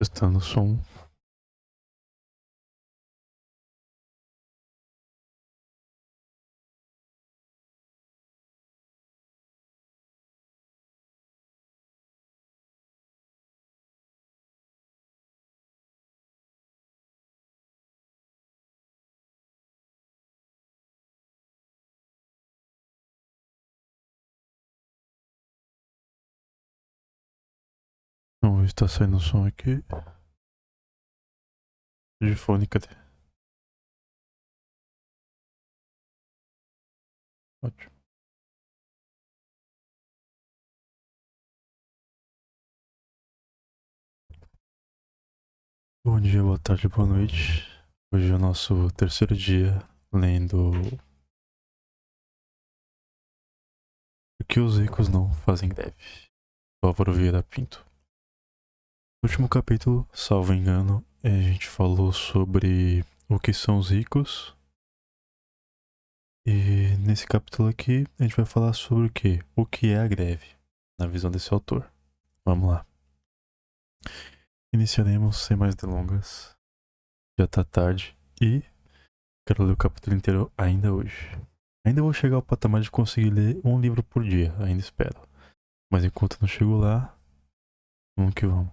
Testando o som. Vamos ver se tá saindo o som aqui. De fone, cadê? Ótimo. Bom dia, boa tarde, boa noite. Hoje é o nosso terceiro dia lendo O que os ricos não fazem greve. Álvaro Vieira Pinto. No último capítulo, salvo engano, a gente falou sobre o que são os ricos. E nesse capítulo aqui, a gente vai falar sobre o que? O que é a greve, na visão desse autor. Vamos lá. Iniciaremos sem mais delongas. Já tá tarde e quero ler o capítulo inteiro ainda hoje. Ainda vou chegar ao patamar de conseguir ler um livro por dia, ainda espero. Mas enquanto não chego lá, vamos que vamos.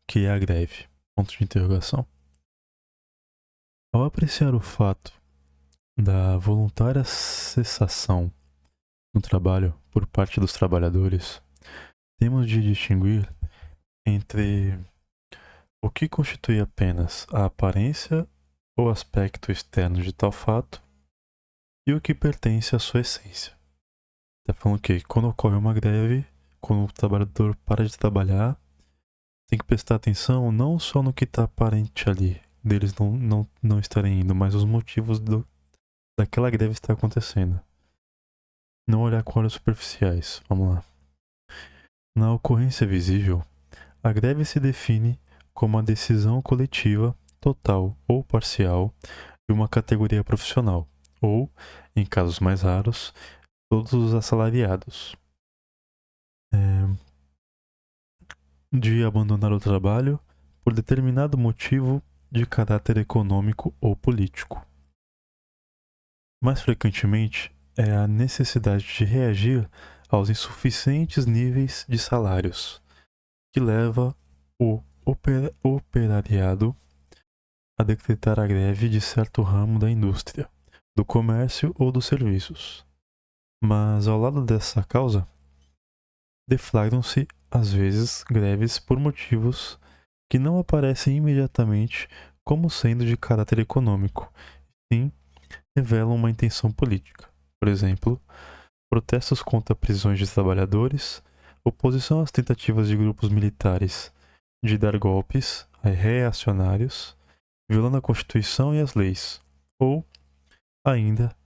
O que é a greve? Ponto de interrogação. Ao apreciar o fato da voluntária cessação no trabalho por parte dos trabalhadores, temos de distinguir entre o que constitui apenas a aparência ou aspecto externo de tal fato e o que pertence à sua essência. Tá falando que quando ocorre uma greve, quando o trabalhador para de trabalhar, tem que prestar atenção não só no que está aparente ali, deles não estarem indo, mas os motivos daquela greve estar acontecendo. Não olhar com olhos superficiais. Vamos lá. Na ocorrência visível, a greve se define como a decisão coletiva, total ou parcial, de uma categoria profissional, ou, em casos mais raros, todos os assalariados, de abandonar o trabalho por determinado motivo de caráter econômico ou político. Mais frequentemente, é a necessidade de reagir aos insuficientes níveis de salários, que leva o operariado a decretar a greve de certo ramo da indústria, do comércio ou dos serviços. Mas, ao lado dessa causa, deflagram-se, às vezes, greves por motivos que não aparecem imediatamente como sendo de caráter econômico, sim revelam uma intenção política. Por exemplo, protestos contra prisões de trabalhadores, oposição às tentativas de grupos militares de dar golpes a reacionários, violando a Constituição e as leis, ou, ainda,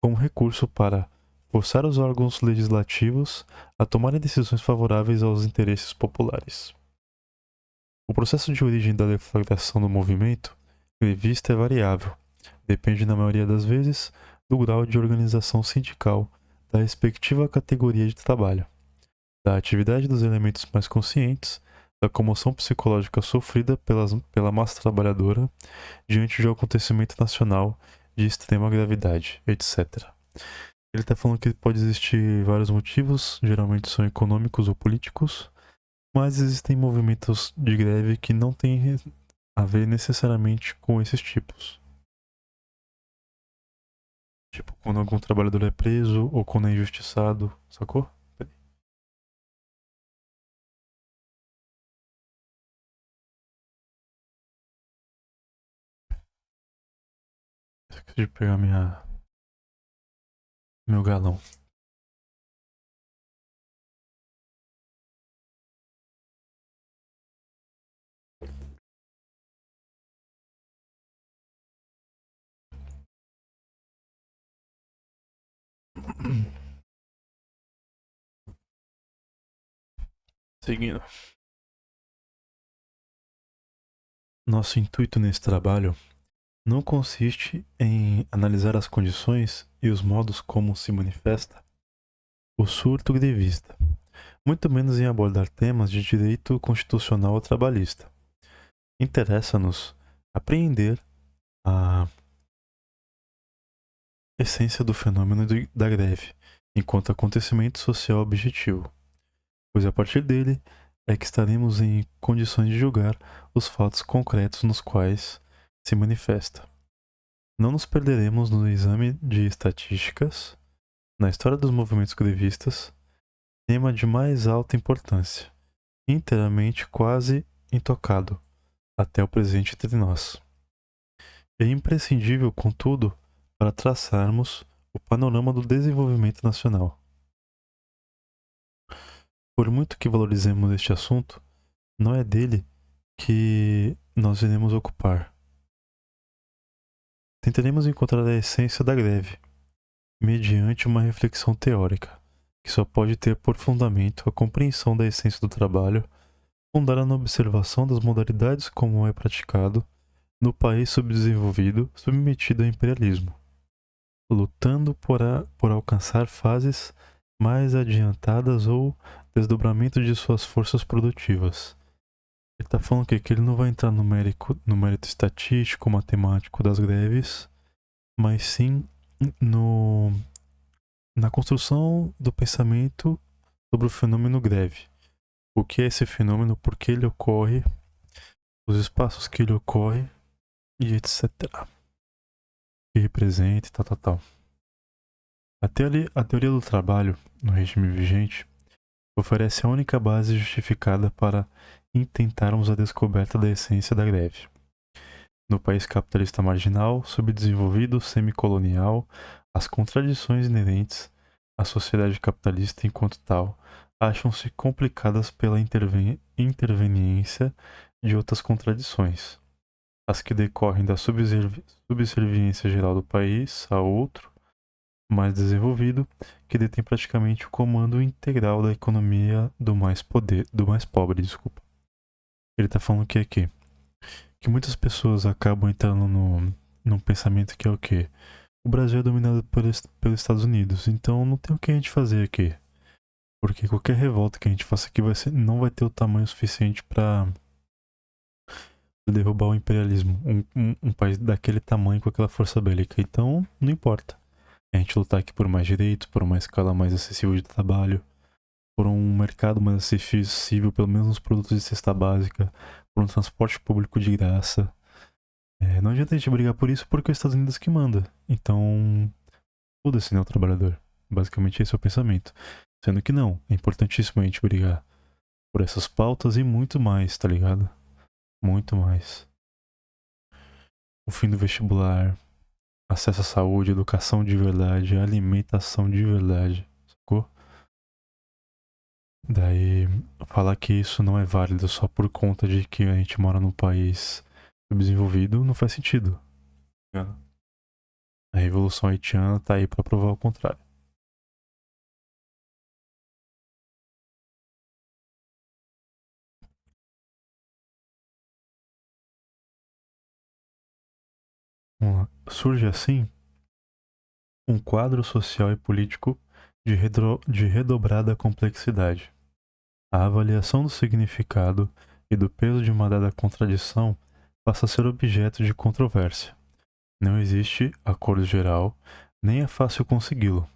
como recurso para forçar os órgãos legislativos a tomarem decisões favoráveis aos interesses populares. O processo de origem da deflagração do movimento grevista é variável, depende na maioria das vezes do grau de organização sindical da respectiva categoria de trabalho, da atividade dos elementos mais conscientes, da comoção psicológica sofrida pela massa trabalhadora diante de um acontecimento nacional de extrema gravidade, etc. Ele está falando que pode existir vários motivos, geralmente são econômicos ou políticos, mas existem movimentos de greve que não têm a ver necessariamente com esses tipos. Tipo, quando algum trabalhador é preso ou quando é injustiçado, sacou? Peraí. Esqueci de pegar meu galão. Seguindo. Nosso intuito nesse trabalho não consiste em analisar as condições e os modos como se manifesta o surto grevista, muito menos em abordar temas de direito constitucional ou trabalhista. Interessa-nos apreender a essência do fenômeno da greve, enquanto acontecimento social objetivo, pois a partir dele é que estaremos em condições de julgar os fatos concretos nos quais se manifesta. Não nos perderemos no exame de estatísticas, na história dos movimentos grevistas, tema de mais alta importância, inteiramente quase intocado, até o presente entre nós. É imprescindível, contudo, para traçarmos o panorama do desenvolvimento nacional. Por muito que valorizemos este assunto, não é dele que nós iremos ocupar. Tentaremos encontrar a essência da greve, mediante uma reflexão teórica, que só pode ter por fundamento a compreensão da essência do trabalho, fundada na observação das modalidades como é praticado no país subdesenvolvido submetido ao imperialismo, lutando por alcançar fases mais adiantadas ou desdobramento de suas forças produtivas. Ele está falando que ele não vai entrar no mérito estatístico, matemático das greves, mas sim na construção do pensamento sobre o fenômeno greve. O que é esse fenômeno, por que ele ocorre, os espaços que ele ocorre e etc. Que representa e tal. A teoria do trabalho, no regime vigente, oferece a única base justificada para intentarmos a descoberta da essência da greve. No país capitalista marginal, subdesenvolvido, semicolonial, as contradições inerentes à sociedade capitalista enquanto tal acham-se complicadas pela interveniência de outras contradições, as que decorrem da subserviência geral do país a outro, mais desenvolvido, que detém praticamente o comando integral da economia do mais pobre. Ele está falando que é que muitas pessoas acabam entrando num pensamento que é o quê? O Brasil é dominado pelos Estados Unidos, então não tem o que a gente fazer aqui. Porque qualquer revolta que a gente faça aqui não vai ter o tamanho suficiente para derrubar o imperialismo. Um país daquele tamanho com aquela força bélica. Então, não importa. A gente lutar aqui por mais direitos, por uma escala mais acessível de trabalho, por um mercado mais acessível, pelo menos nos produtos de cesta básica, por um transporte público de graça. Não adianta a gente brigar por isso porque é os Estados Unidos que manda. Então, foda-se, né, o trabalhador. Basicamente esse é o pensamento. Sendo que não, é importantíssimo a gente brigar por essas pautas e muito mais, tá ligado? Muito mais. O fim do vestibular, acesso à saúde, educação de verdade, alimentação de verdade, sacou? Daí, falar que isso não é válido só por conta de que a gente mora num país subdesenvolvido não faz sentido. A Revolução Haitiana tá aí pra provar o contrário. Vamos lá. Surge assim um quadro social e político de redobrada complexidade. A avaliação do significado e do peso de uma dada contradição passa a ser objeto de controvérsia. Não existe acordo geral, nem é fácil consegui-lo,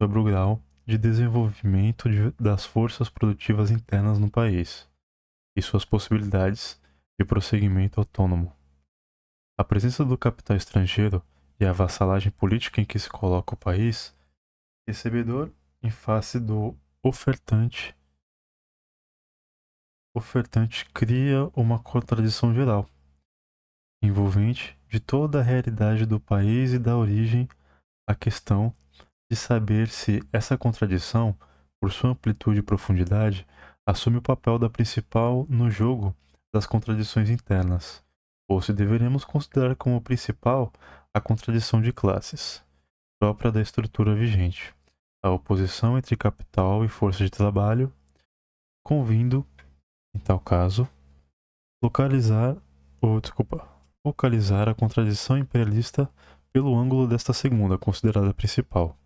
sobre o grau de desenvolvimento das forças produtivas internas no país e suas possibilidades de prosseguimento autônomo. A presença do capital estrangeiro e a vassalagem política em que se coloca o país, recebedor em face do ofertante cria uma contradição geral, envolvente de toda a realidade do país e dá origem à questão de saber se essa contradição, por sua amplitude e profundidade, assume o papel da principal no jogo das contradições internas, ou se deveremos considerar como principal a contradição de classes, própria da estrutura vigente, a oposição entre capital e força de trabalho, convindo, em tal caso, focalizar a contradição imperialista pelo ângulo desta segunda, considerada principal.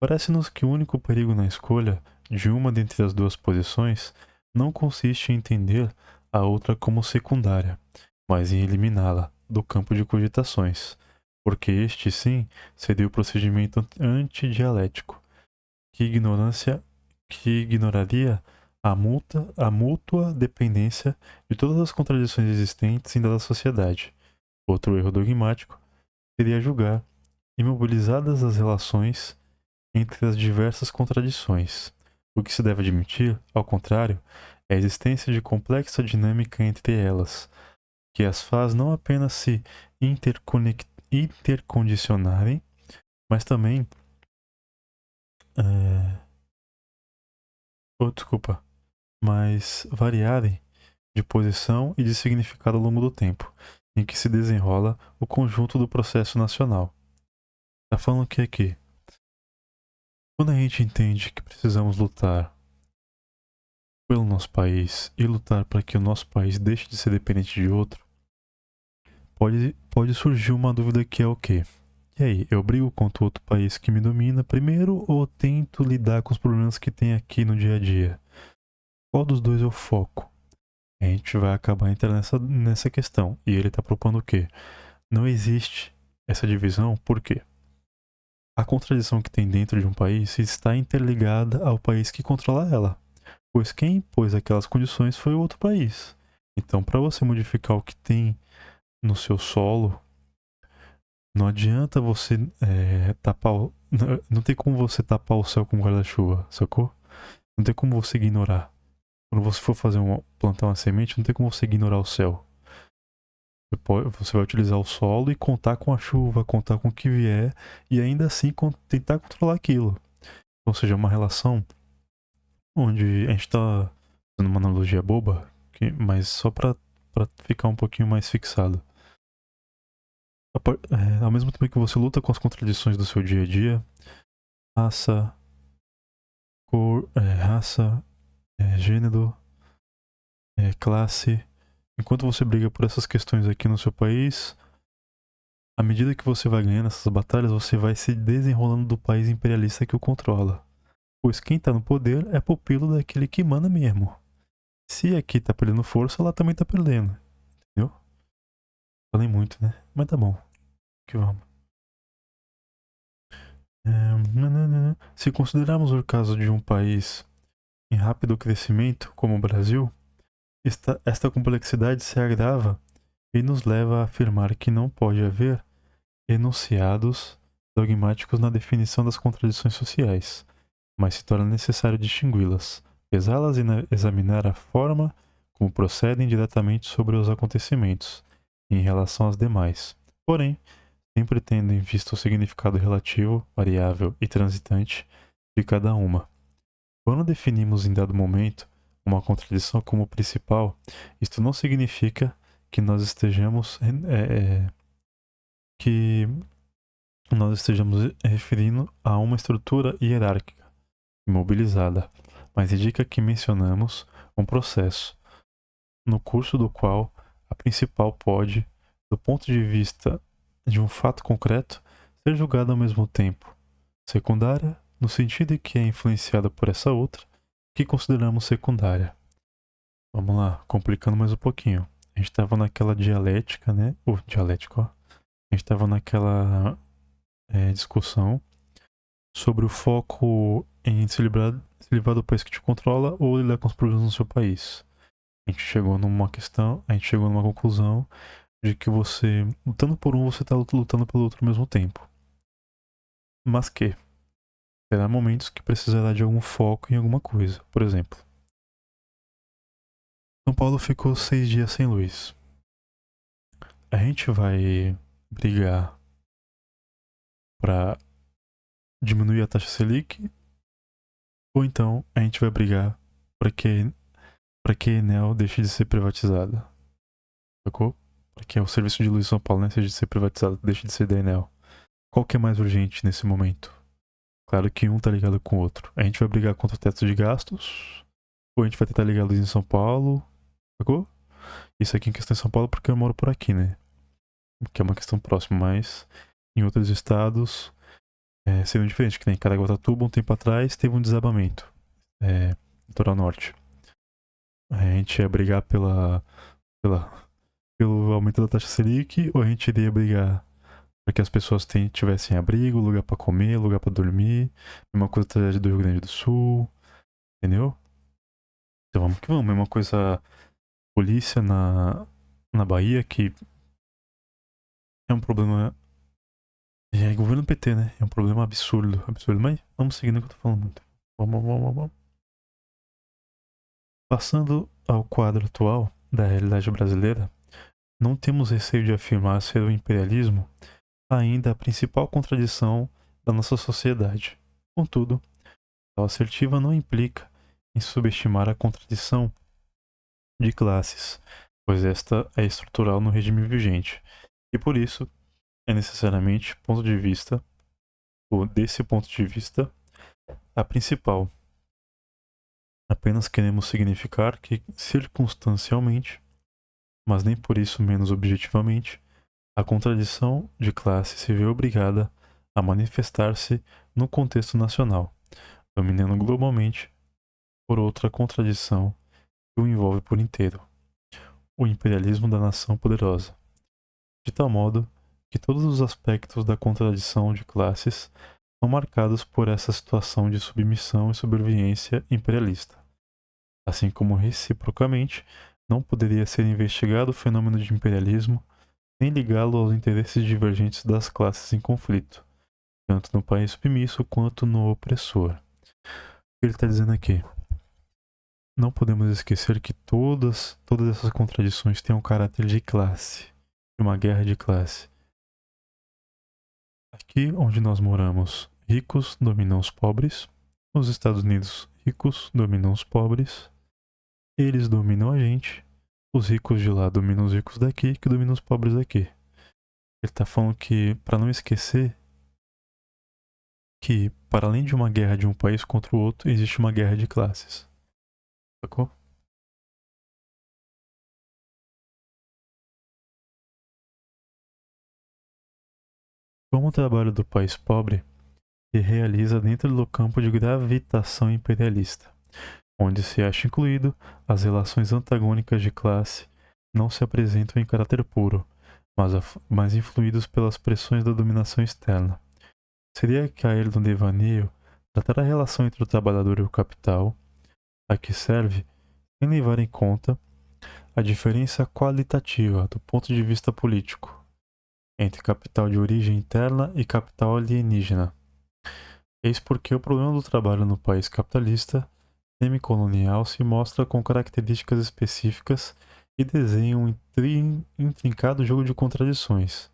Parece-nos que o único perigo na escolha de uma dentre as duas posições não consiste em entender a outra como secundária, mas em eliminá-la do campo de cogitações, porque este, sim, seria o procedimento antidialético, que ignoraria a mútua dependência de todas as contradições existentes em dada sociedade. Outro erro dogmático seria julgar imobilizadas as relações entre as diversas contradições. O que se deve admitir, ao contrário, é a existência de complexa dinâmica entre elas, que as faz não apenas se intercondicionarem, mas também mas variarem de posição e de significado ao longo do tempo, em que se desenrola o conjunto do processo nacional. Tá falando o que aqui? Quando a gente entende que precisamos lutar pelo nosso país e lutar para que o nosso país deixe de ser dependente de outro, pode surgir uma dúvida que é o quê? E aí, eu brigo contra outro país que me domina primeiro ou tento lidar com os problemas que tem aqui no dia a dia? Qual dos dois eu foco? A gente vai acabar entrando nessa questão. E ele está propondo o quê? Não existe essa divisão, por quê? A contradição que tem dentro de um país está interligada ao país que controla ela, pois quem impôs aquelas condições foi o outro país. Então, para você modificar o que tem no seu solo, não adianta você tapar. Não tem como você tapar o céu com guarda-chuva, sacou? Não tem como você ignorar. Quando você for plantar uma semente, não tem como você ignorar o céu. Você vai utilizar o solo e contar com a chuva, contar com o que vier, e ainda assim tentar controlar aquilo. Ou seja, uma relação onde a gente está fazendo uma analogia boba, mas só para ficar um pouquinho mais fixado. Ao mesmo tempo que você luta com as contradições do seu dia a dia, raça, cor, gênero, classe. Enquanto você briga por essas questões aqui no seu país, à medida que você vai ganhando essas batalhas, você vai se desenrolando do país imperialista que o controla. Pois quem tá no poder é pupilo daquele que manda mesmo. Se aqui tá perdendo força, lá também tá perdendo. Entendeu? Falei muito, né? Mas tá bom. Que vamos. Se considerarmos o caso de um país em rápido crescimento, como o Brasil, esta complexidade se agrava e nos leva a afirmar que não pode haver enunciados dogmáticos na definição das contradições sociais, mas se torna necessário distingui-las, pesá-las e examinar a forma como procedem diretamente sobre os acontecimentos, em relação às demais. Porém, sempre tendo em vista o significado relativo, variável e transitante de cada uma. Quando definimos em dado momento uma contradição como principal, isto não significa que nós estejamos referindo a uma estrutura hierárquica imobilizada, mas indica que mencionamos um processo, no curso do qual a principal pode, do ponto de vista de um fato concreto, ser julgada ao mesmo tempo secundária, no sentido em que é influenciada por essa outra, que consideramos secundária. Vamos lá, complicando mais um pouquinho. A gente estava naquela dialética, né? Dialética, ó. A gente estava naquela discussão sobre o foco em se livrar do país que te controla ou lidar com os problemas no seu país. A gente chegou numa conclusão de que você, lutando por um, você está lutando pelo outro ao mesmo tempo. Mas que terá momentos que precisará de algum foco em alguma coisa. Por exemplo, São Paulo ficou 6 dias sem luz. A gente vai brigar para diminuir a taxa Selic, ou então a gente vai brigar para que a Enel deixe de ser privatizada. Sacou? Para que o serviço de luz de São Paulo, né, seja de ser privatizado, deixe de ser da Enel. Qual que é mais urgente nesse momento? Claro que um tá ligado com o outro. A gente vai brigar contra o teto de gastos, ou a gente vai tentar ligar a luz em São Paulo, sacou? Isso aqui em questão de São Paulo porque eu moro por aqui, né? Que é uma questão próxima, mas em outros estados seria diferente, que nem em Caraguatatuba, um tempo atrás, teve um desabamento. litoral norte. A gente ia brigar pelo aumento da taxa Selic, ou a gente iria brigar para que as pessoas tivessem abrigo, lugar para comer, lugar para dormir, mesma coisa do Rio Grande do Sul, entendeu? Então vamos que vamos, mesma coisa polícia na Bahia, que é um problema. É governo PT, né? É um problema absurdo, mas vamos seguindo o que eu tô falando. Vamos. Passando ao quadro atual da realidade brasileira, não temos receio de afirmar ser o imperialismo ainda a principal contradição da nossa sociedade. Contudo, tal assertiva não implica em subestimar a contradição de classes, pois esta é estrutural no regime vigente, e por isso é necessariamente ponto de vista, ou desse ponto de vista, a principal. Apenas queremos significar que, circunstancialmente, mas nem por isso menos objetivamente, a contradição de classe se vê obrigada a manifestar-se no contexto nacional, dominando globalmente por outra contradição que o envolve por inteiro, o imperialismo da nação poderosa, de tal modo que todos os aspectos da contradição de classes são marcados por essa situação de submissão e sobrevivência imperialista. Assim como reciprocamente, não poderia ser investigado o fenômeno de imperialismo nem ligá-lo aos interesses divergentes das classes em conflito, tanto no país submisso quanto no opressor. O que ele está dizendo aqui? Não podemos esquecer que todas essas contradições têm um caráter de classe, de uma guerra de classe. Aqui onde nós moramos, ricos dominam os pobres. Nos Estados Unidos, ricos dominam os pobres. Eles dominam a gente. Os ricos de lá dominam os ricos daqui, que dominam os pobres daqui. Ele está falando que, para não esquecer, que para além de uma guerra de um país contra o outro, existe uma guerra de classes. Sacou? Como o trabalho do país pobre se realiza dentro do campo de gravitação imperialista, onde se acha incluído as relações antagônicas de classe não se apresentam em caráter puro, mas influídos pelas pressões da dominação externa. Seria cair no devaneio tratar a relação entre o trabalhador e o capital, a que serve, sem levar em conta a diferença qualitativa do ponto de vista político entre capital de origem interna e capital alienígena. Eis porque o problema do trabalho no país capitalista semicolonial se mostra com características específicas e desenha um intrincado jogo de contradições,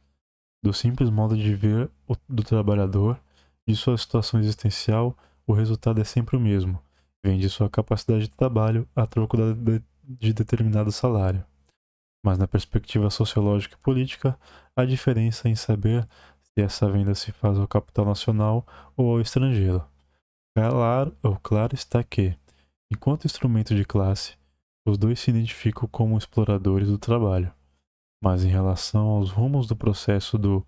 do simples modo de ver do trabalhador, de sua situação existencial, o resultado é sempre o mesmo, vem de sua capacidade de trabalho a troco de determinado salário. Mas na perspectiva sociológica e política, há diferença em saber se essa venda se faz ao capital nacional ou ao estrangeiro. Claro está que, enquanto instrumento de classe, os dois se identificam como exploradores do trabalho, mas em relação aos rumos do processo do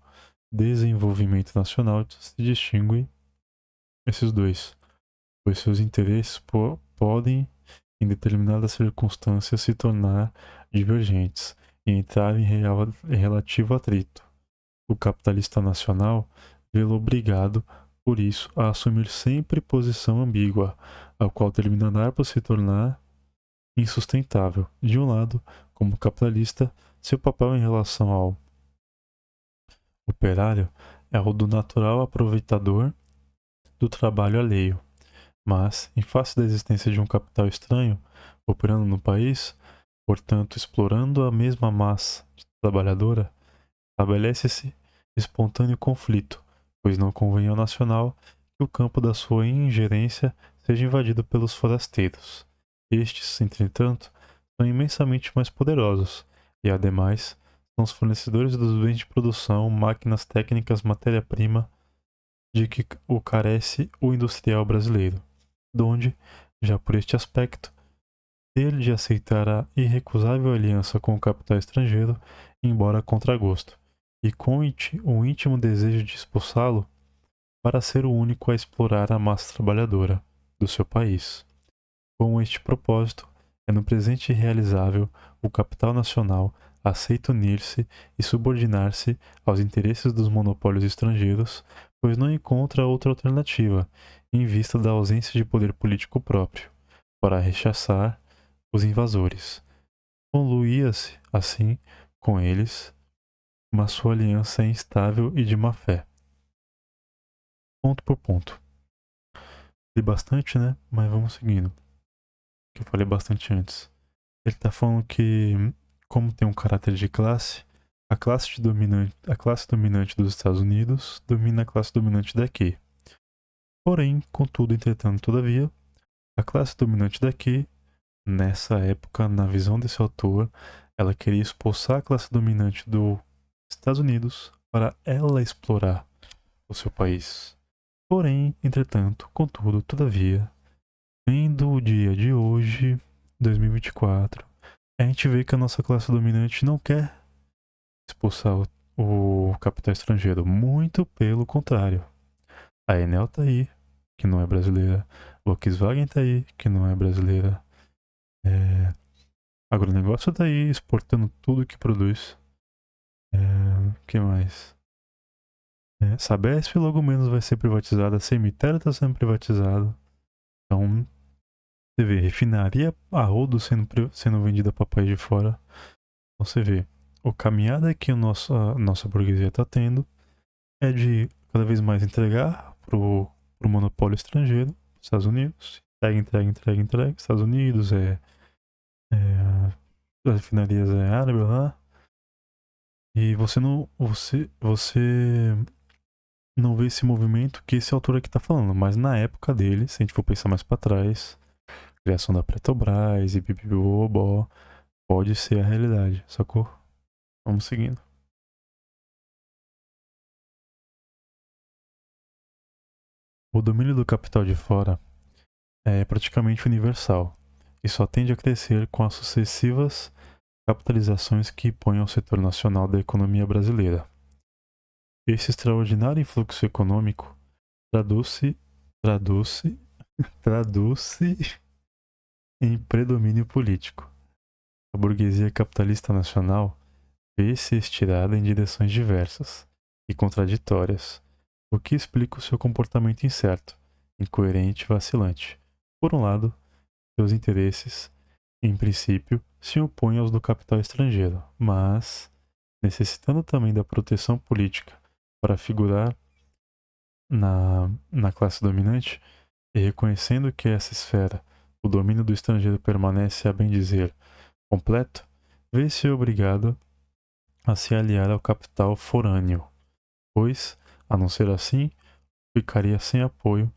desenvolvimento nacional se distinguem esses dois, pois seus interesses podem, em determinadas circunstâncias, se tornar divergentes e entrar em relativo atrito. O capitalista nacional vê-lo obrigado, por isso, a assumir sempre posição ambígua, a qual terminará por se tornar insustentável. De um lado, como capitalista, seu papel em relação ao operário é o do natural aproveitador do trabalho alheio. Mas, em face da existência de um capital estranho operando no país, portanto explorando a mesma massa trabalhadora, estabelece-se espontâneo conflito, pois não convém ao nacional que o campo da sua ingerência seja invadido pelos forasteiros. Estes, entretanto, são imensamente mais poderosos e, ademais, são os fornecedores dos bens de produção, máquinas técnicas, matéria-prima de que o carece o industrial brasileiro, donde, já por este aspecto, ter de aceitar a irrecusável aliança com o capital estrangeiro, embora a contragosto, e com o íntimo desejo de expulsá-lo para ser o único a explorar a massa trabalhadora do seu país. Com este propósito, é no presente realizável o capital nacional aceita unir-se e subordinar-se aos interesses dos monopólios estrangeiros, pois não encontra outra alternativa, em vista da ausência de poder político próprio, para rechaçar os invasores. Conluía-se, assim, com eles, uma sua aliança instável e de má-fé. Ponto por ponto. Li bastante, né? Mas vamos seguindo. Que eu falei bastante antes. Ele tá falando que, como tem um caráter de classe, a classe dominante dos Estados Unidos domina a classe dominante daqui. Porém, contudo, entretanto, todavia, a classe dominante daqui, nessa época, na visão desse autor, ela queria expulsar a classe dominante dos Estados Unidos para ela explorar o seu país. Porém, entretanto, contudo, todavia, vendo o dia de hoje, 2024, a gente vê que a nossa classe dominante não quer expulsar o capital estrangeiro. Muito pelo contrário. A Enel tá aí, que não é brasileira. Volkswagen tá aí, que não é brasileira. Agronegócio tá aí, exportando tudo que produz. Que mais? Sabesp logo menos vai ser privatizada. Cemitério tá sendo privatizado. Então, você vê, refinaria a rodo sendo vendida para país de fora. Então você vê, a caminhada que a nossa burguesia está tendo é de cada vez mais entregar pro monopólio estrangeiro, Estados Unidos, entrega, Estados Unidos, as refinarias árabe lá, e você não vê esse movimento que esse autor aqui está falando, mas na época dele, se a gente for pensar mais para trás, criação da Petrobras e bibibobó, pode ser a realidade, sacou? Vamos seguindo. O domínio do capital de fora é praticamente universal e só tende a crescer com as sucessivas capitalizações que impõem ao setor nacional da economia brasileira. Esse extraordinário influxo econômico traduz-se em predomínio político. A burguesia capitalista nacional vê-se estirada em direções diversas e contraditórias, o que explica o seu comportamento incerto, incoerente e vacilante. Por um lado, seus interesses, em princípio, se opõem aos do capital estrangeiro, mas, necessitando também da proteção política para figurar na classe dominante, e reconhecendo que essa esfera, o domínio do estrangeiro permanece, a bem dizer, completo, vê-se obrigado a se aliar ao capital forâneo, pois, a não ser assim, ficaria sem apoio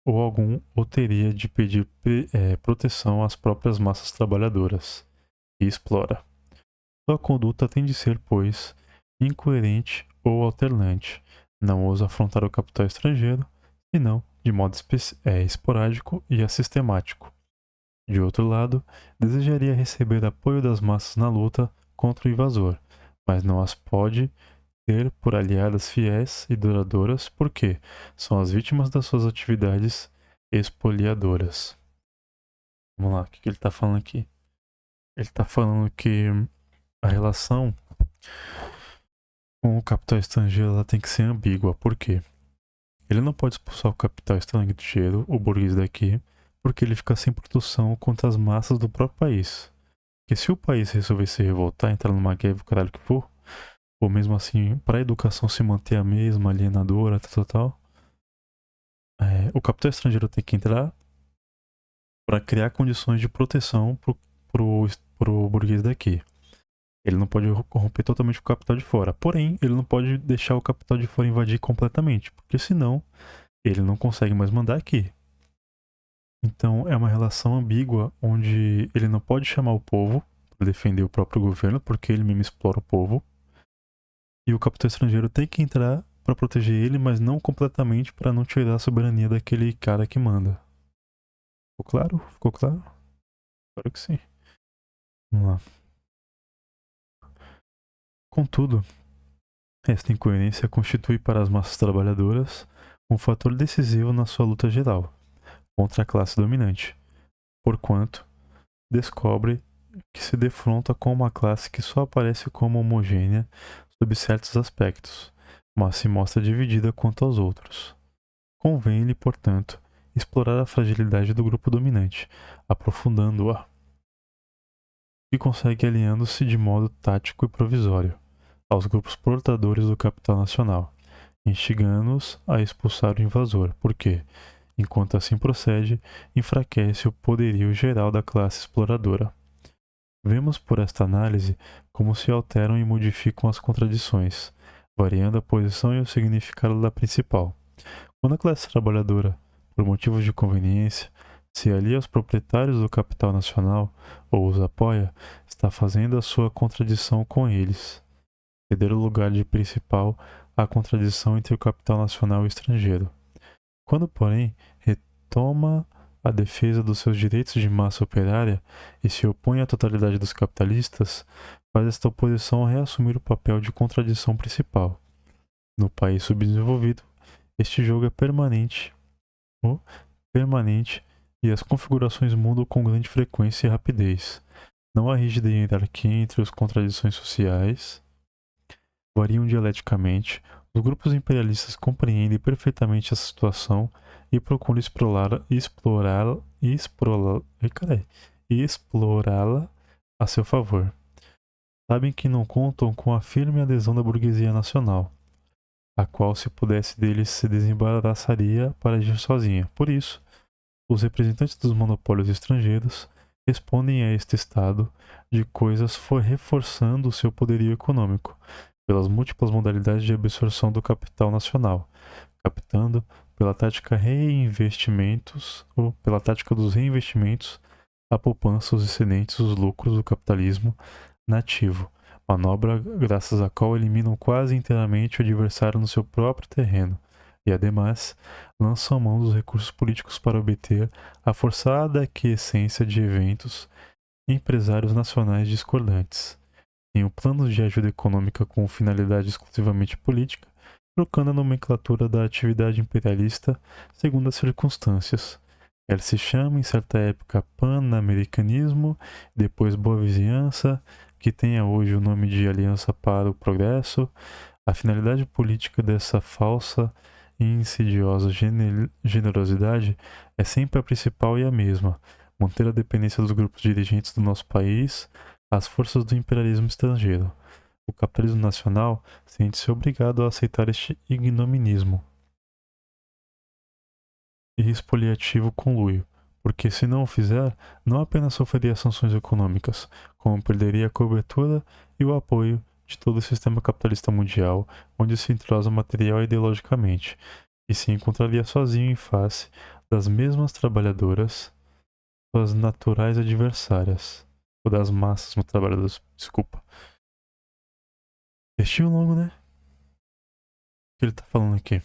ou teria de pedir proteção às próprias massas trabalhadoras, e explora. Sua conduta tem de ser, pois, incoerente ou alternante, não ousa afrontar o capital estrangeiro, senão de modo esporádico e assistemático. De outro lado, desejaria receber apoio das massas na luta contra o invasor, mas não as pode ter por aliadas fiéis e duradouras porque são as vítimas das suas atividades expoliadoras. Vamos lá, o que ele está falando aqui? Ele está falando que a relação com o capital estrangeiro ela tem que ser ambígua. Por quê? Ele não pode expulsar o capital estrangeiro, o burguês daqui, porque ele fica sem produção contra as massas do próprio país. Porque se o país resolver se revoltar, entrar numa guerra, o caralho que for, ou mesmo assim, para a educação se manter a mesma, alienadora, tal, o capital estrangeiro tem que entrar para criar condições de proteção pro burguês daqui. Ele não pode corromper totalmente o capital de fora. Porém, ele não pode deixar o capital de fora invadir completamente, porque senão ele não consegue mais mandar aqui. Então é uma relação ambígua onde ele não pode chamar o povo para defender o próprio governo, porque ele mesmo explora o povo. E o capital estrangeiro tem que entrar para proteger ele, mas não completamente para não tirar a soberania daquele cara que manda. Ficou claro? Ficou claro? Claro que sim. Vamos lá. Contudo, esta incoerência constitui para as massas trabalhadoras um fator decisivo na sua luta geral contra a classe dominante, porquanto descobre que se defronta com uma classe que só aparece como homogênea sob certos aspectos, mas se mostra dividida quanto aos outros. Convém-lhe, portanto, explorar a fragilidade do grupo dominante, aprofundando-a, e consegue alinhando-se de modo tático e provisório aos grupos portadores do capital nacional, instigando-os a expulsar o invasor, porque, enquanto assim procede, enfraquece o poderio geral da classe exploradora. Vemos por esta análise como se alteram e modificam as contradições, variando a posição e o significado da principal. Quando a classe trabalhadora, por motivos de conveniência, se alia aos proprietários do capital nacional ou os apoia, está fazendo a sua contradição com eles, ceder o lugar de principal à contradição entre o capital nacional e o estrangeiro. Quando, porém, retoma a defesa dos seus direitos de massa operária e se opõe à totalidade dos capitalistas, faz esta oposição reassumir o papel de contradição principal. No país subdesenvolvido, este jogo é permanente e as configurações mudam com grande frequência e rapidez. Não há rígida hierarquia entre as contradições sociais, variam dialeticamente. Os grupos imperialistas compreendem perfeitamente essa situação e procuram explorá-la a seu favor. Sabem que não contam com a firme adesão da burguesia nacional, a qual, se pudesse deles, se desembaraçaria para agir sozinha. Por isso, os representantes dos monopólios estrangeiros respondem a este estado de coisas reforçando o seu poderio econômico, pelas múltiplas modalidades de absorção do capital nacional, captando pela tática dos reinvestimentos a poupança, os excedentes, os lucros do capitalismo nativo, manobra graças à qual eliminam quase inteiramente o adversário no seu próprio terreno e, ademais, lançam mão dos recursos políticos para obter a forçada aquiescência de eventos empresários nacionais discordantes. Em planos de ajuda econômica com finalidade exclusivamente política, trocando a nomenclatura da atividade imperialista segundo as circunstâncias. Ela se chama, em certa época, pan-americanismo, depois boa vizinhança, que tenha hoje o nome de Aliança para o Progresso. A finalidade política dessa falsa e insidiosa generosidade é sempre a principal e a mesma: manter a dependência dos grupos dirigentes do nosso país às forças do imperialismo estrangeiro. O capitalismo nacional sente-se obrigado a aceitar este ignominismo e expoliativo conluio, porque se não o fizer, não apenas sofreria sanções econômicas, como perderia a cobertura e o apoio de todo o sistema capitalista mundial, onde se entrosa material e ideologicamente, e se encontraria sozinho em face das mesmas trabalhadoras, suas naturais adversárias, ou das massas trabalhadoras, desculpa. Textinho longo, né? O que ele tá falando aqui?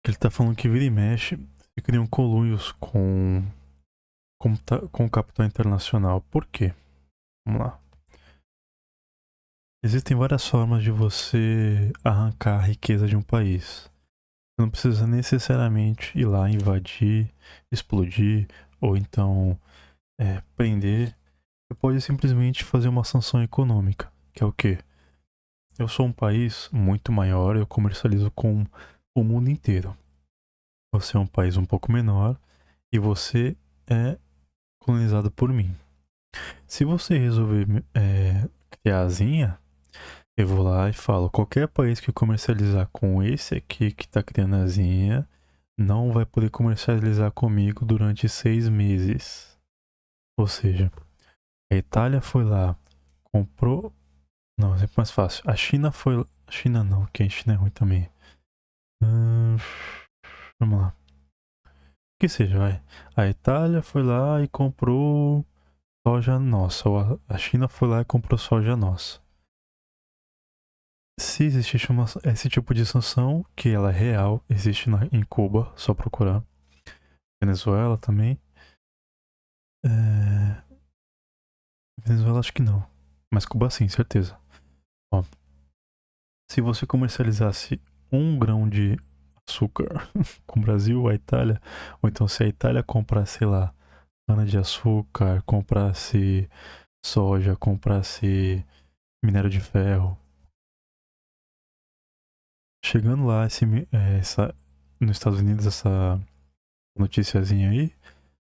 Ele tá falando que vira e mexe se criam conluios com o capital internacional. Por quê? Vamos lá. Existem várias formas de você arrancar a riqueza de um país. Você não precisa necessariamente ir lá invadir, explodir ou então prender. Você pode simplesmente fazer uma sanção econômica, que é o quê? Eu sou um país muito maior, eu comercializo com o mundo inteiro. Você é um país um pouco menor e você é colonizado por mim. Se você resolver criar asinha, eu vou lá e falo: qualquer país que comercializar com esse aqui que tá criando asinha não vai poder comercializar comigo durante 6 meses. Ou seja, a Itália foi lá, comprou. Não, é sempre mais fácil. A China foi. China não, que a China é ruim também. Vamos lá. Que seja, vai. A Itália foi lá e comprou soja nossa. A China foi lá e comprou soja nossa. Se existisse esse tipo de sanção, que ela é real, existe em Cuba, só procurar. Venezuela também. Venezuela acho que não. Mas Cuba sim, certeza. Ó, se você comercializasse 1 grão de açúcar com o Brasil, a Itália, ou então se a Itália comprasse, sei lá, cana de açúcar, comprasse soja, comprasse minério de ferro. Chegando lá, nos Estados Unidos, essa noticiazinha aí,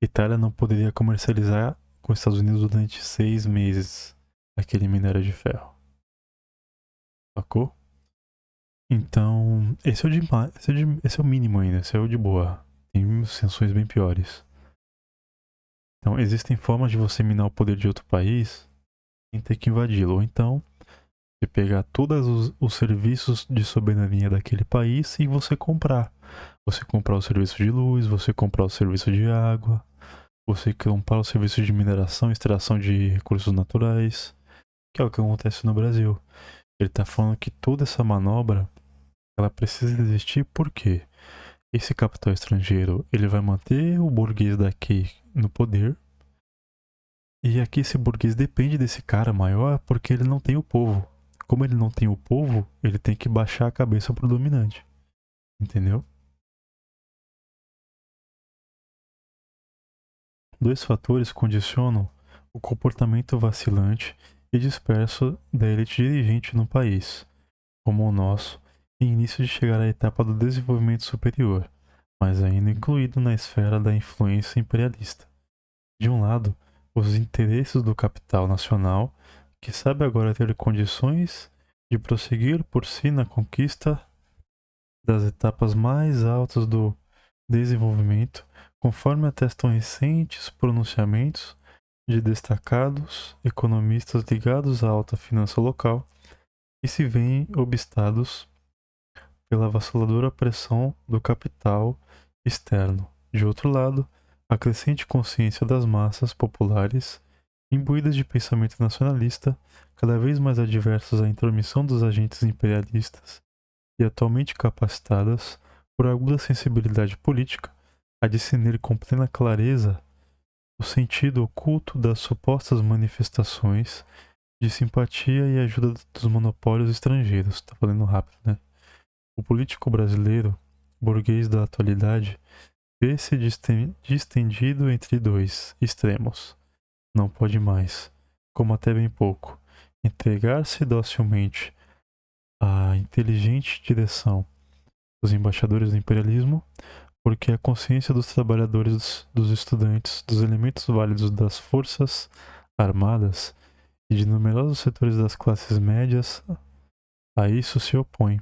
Itália não poderia comercializar com os Estados Unidos durante 6 meses aquele minério de ferro. Sacou? Então, esse é o mínimo ainda, esse é o de boa. Tem sanções bem piores. Então, existem formas de você minar o poder de outro país sem ter que invadi-lo. Ou então, você pegar todos os serviços de soberania daquele país e você comprar. Você comprar o serviço de luz, você comprar o serviço de água, você comprar o serviço de mineração e extração de recursos naturais, que é o que acontece no Brasil. Ele está falando que toda essa manobra ela precisa existir porque esse capital estrangeiro ele vai manter o burguês daqui no poder. E aqui esse burguês depende desse cara maior porque ele não tem o povo. Como ele não tem o povo, ele tem que baixar a cabeça pro dominante. Entendeu? 2 fatores condicionam o comportamento vacilante e disperso da elite dirigente no país, como o nosso, em início de chegar à etapa do desenvolvimento superior, mas ainda incluído na esfera da influência imperialista. De um lado, os interesses do capital nacional, que sabe agora ter condições de prosseguir por si na conquista das etapas mais altas do desenvolvimento, conforme atestam recentes pronunciamentos de destacados economistas ligados à alta finança local, e se veem obstados pela avassaladora pressão do capital externo. De outro lado, a crescente consciência das massas populares, imbuídas de pensamento nacionalista, cada vez mais adversas à intromissão dos agentes imperialistas e atualmente capacitadas, por aguda sensibilidade política, a discernir com plena clareza o sentido oculto das supostas manifestações de simpatia e ajuda dos monopólios estrangeiros. Tá falando rápido, né? O político brasileiro, burguês da atualidade, vê-se distendido entre 2 extremos. Não pode mais, como até bem pouco, entregar-se docilmente à inteligente direção dos embaixadores do imperialismo, porque a consciência dos trabalhadores, dos estudantes, dos elementos válidos das forças armadas e de numerosos setores das classes médias a isso se opõe.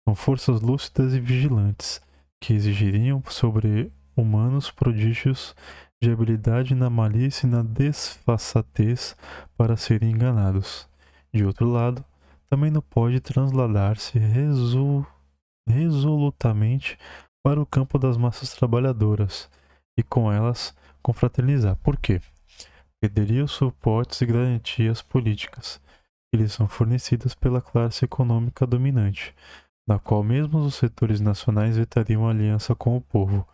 São forças lúcidas e vigilantes, que exigiriam sobre-humanos prodígios de habilidade na malícia e na desfaçatez para serem enganados. De outro lado, também não pode transladar-se resolutamente para o campo das massas trabalhadoras e com elas confraternizar. Por quê? Perderia os suportes e garantias políticas que lhes são fornecidas pela classe econômica dominante, na qual mesmo os setores nacionais vetariam aliança com o povo,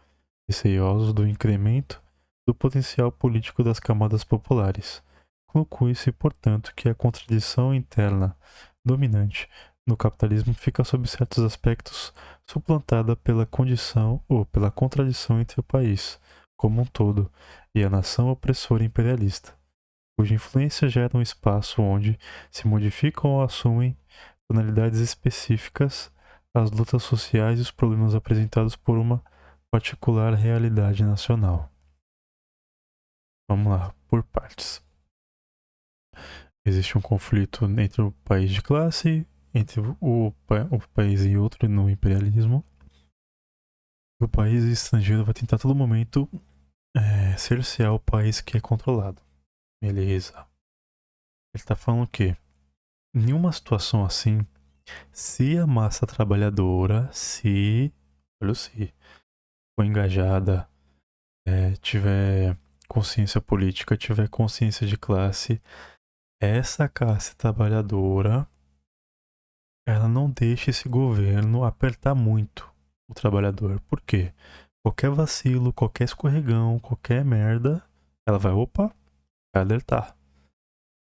receiosos do incremento do potencial político das camadas populares. Conclui-se, portanto, que a contradição interna dominante no capitalismo fica sob certos aspectos suplantada pela condição ou pela contradição entre o país como um todo e a nação opressora imperialista, cuja influência gera um espaço onde se modificam ou assumem tonalidades específicas as lutas sociais e os problemas apresentados por uma particular realidade nacional. Vamos lá, por partes. Existe um conflito entre o país de classe, entre o país e outro no imperialismo. O país estrangeiro vai tentar a todo momento cercear o país que é controlado. Beleza. Ele está falando que em uma situação assim, se a massa trabalhadora, olha o se, for engajada, tiver consciência política, tiver consciência de classe, essa classe trabalhadora, ela não deixa esse governo apertar muito o trabalhador. Por quê? Qualquer vacilo, qualquer escorregão, qualquer merda, ela vai alertar.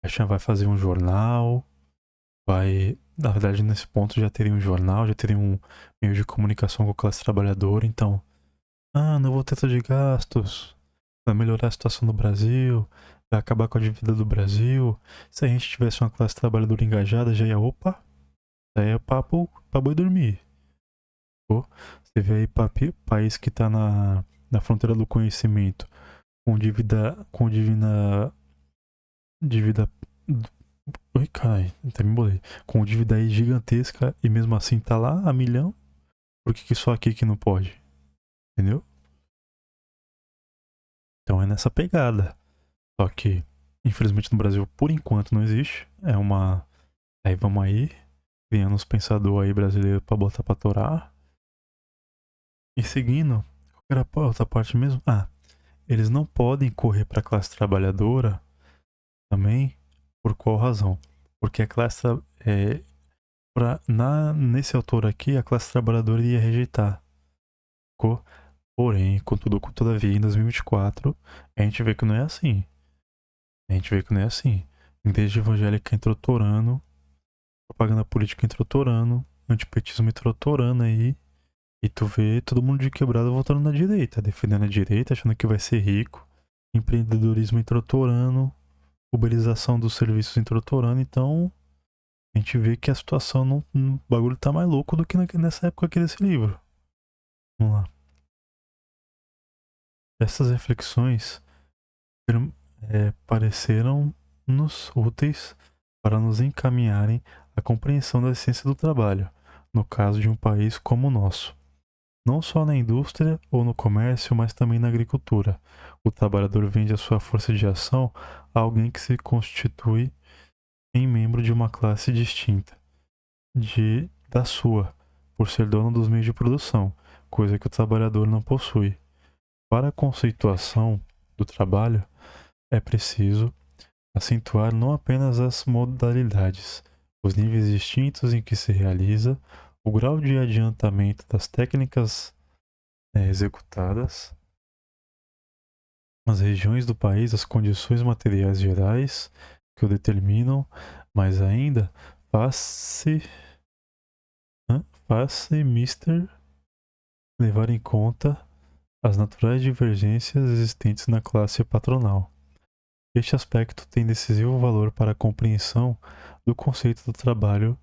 A vai fazer um jornal, vai... Na verdade, nesse ponto já teria um jornal, já teria um meio de comunicação com a classe trabalhadora, então... não vou teto de gastos, vai melhorar a situação do Brasil, vai acabar com a dívida do Brasil. Se a gente tivesse uma classe trabalhadora engajada, já ia papo pra boi dormir. Pô, você vê aí país que tá na fronteira do conhecimento, com dívida, oi, caralho, até me bolei, com dívida aí gigantesca e mesmo assim tá lá a milhão, por que só aqui que não pode? Entendeu? Então é nessa pegada. Só que, infelizmente no Brasil, por enquanto não existe. Aí vamos aí, criando uns pensadores aí brasileiros pra botar pra torar. E seguindo, qual era a outra parte mesmo? Eles não podem correr pra classe trabalhadora também. Por qual razão? Porque a classe... nesse autor aqui, a classe trabalhadora ia rejeitar. Porém, contudo, todavia, em 2024, a gente vê que não é assim. Igreja evangélica entrou torando, propaganda política entrou torando, antipetismo entrou torando aí, e tu vê todo mundo de quebrada voltando na direita, defendendo a direita, achando que vai ser rico, empreendedorismo entrou torando, uberização dos serviços entrou torando, então a gente vê que a situação, o bagulho tá mais louco do que nessa época aqui desse livro. Vamos lá. Essas reflexões pareceram-nos úteis para nos encaminharem à compreensão da essência do trabalho, no caso de um país como o nosso. Não só na indústria ou no comércio, mas também na agricultura. O trabalhador vende a sua força de ação a alguém que se constitui em membro de uma classe distinta da sua, por ser dono dos meios de produção, coisa que o trabalhador não possui. Para a conceituação do trabalho, é preciso acentuar não apenas as modalidades, os níveis distintos em que se realiza, o grau de adiantamento das técnicas executadas, as regiões do país, as condições materiais gerais que o determinam, mas ainda faz-se mister levar em conta as naturais divergências existentes na classe patronal. Este aspecto tem decisivo valor para a compreensão do conceito do trabalho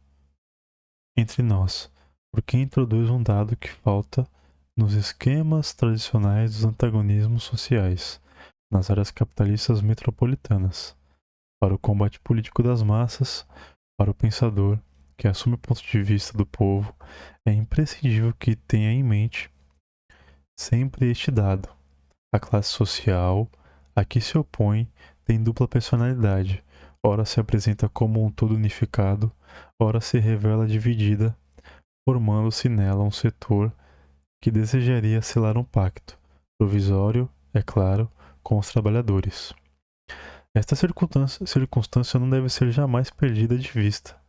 entre nós, porque introduz um dado que falta nos esquemas tradicionais dos antagonismos sociais, nas áreas capitalistas metropolitanas. Para o combate político das massas, para o pensador que assume o ponto de vista do povo, é imprescindível que tenha em mente sempre este dado. A classe social a que se opõe tem dupla personalidade. Ora se apresenta como um todo unificado, ora se revela dividida, formando-se nela um setor que desejaria selar um pacto, provisório, é claro, com os trabalhadores. Esta circunstância não deve ser jamais perdida de vista.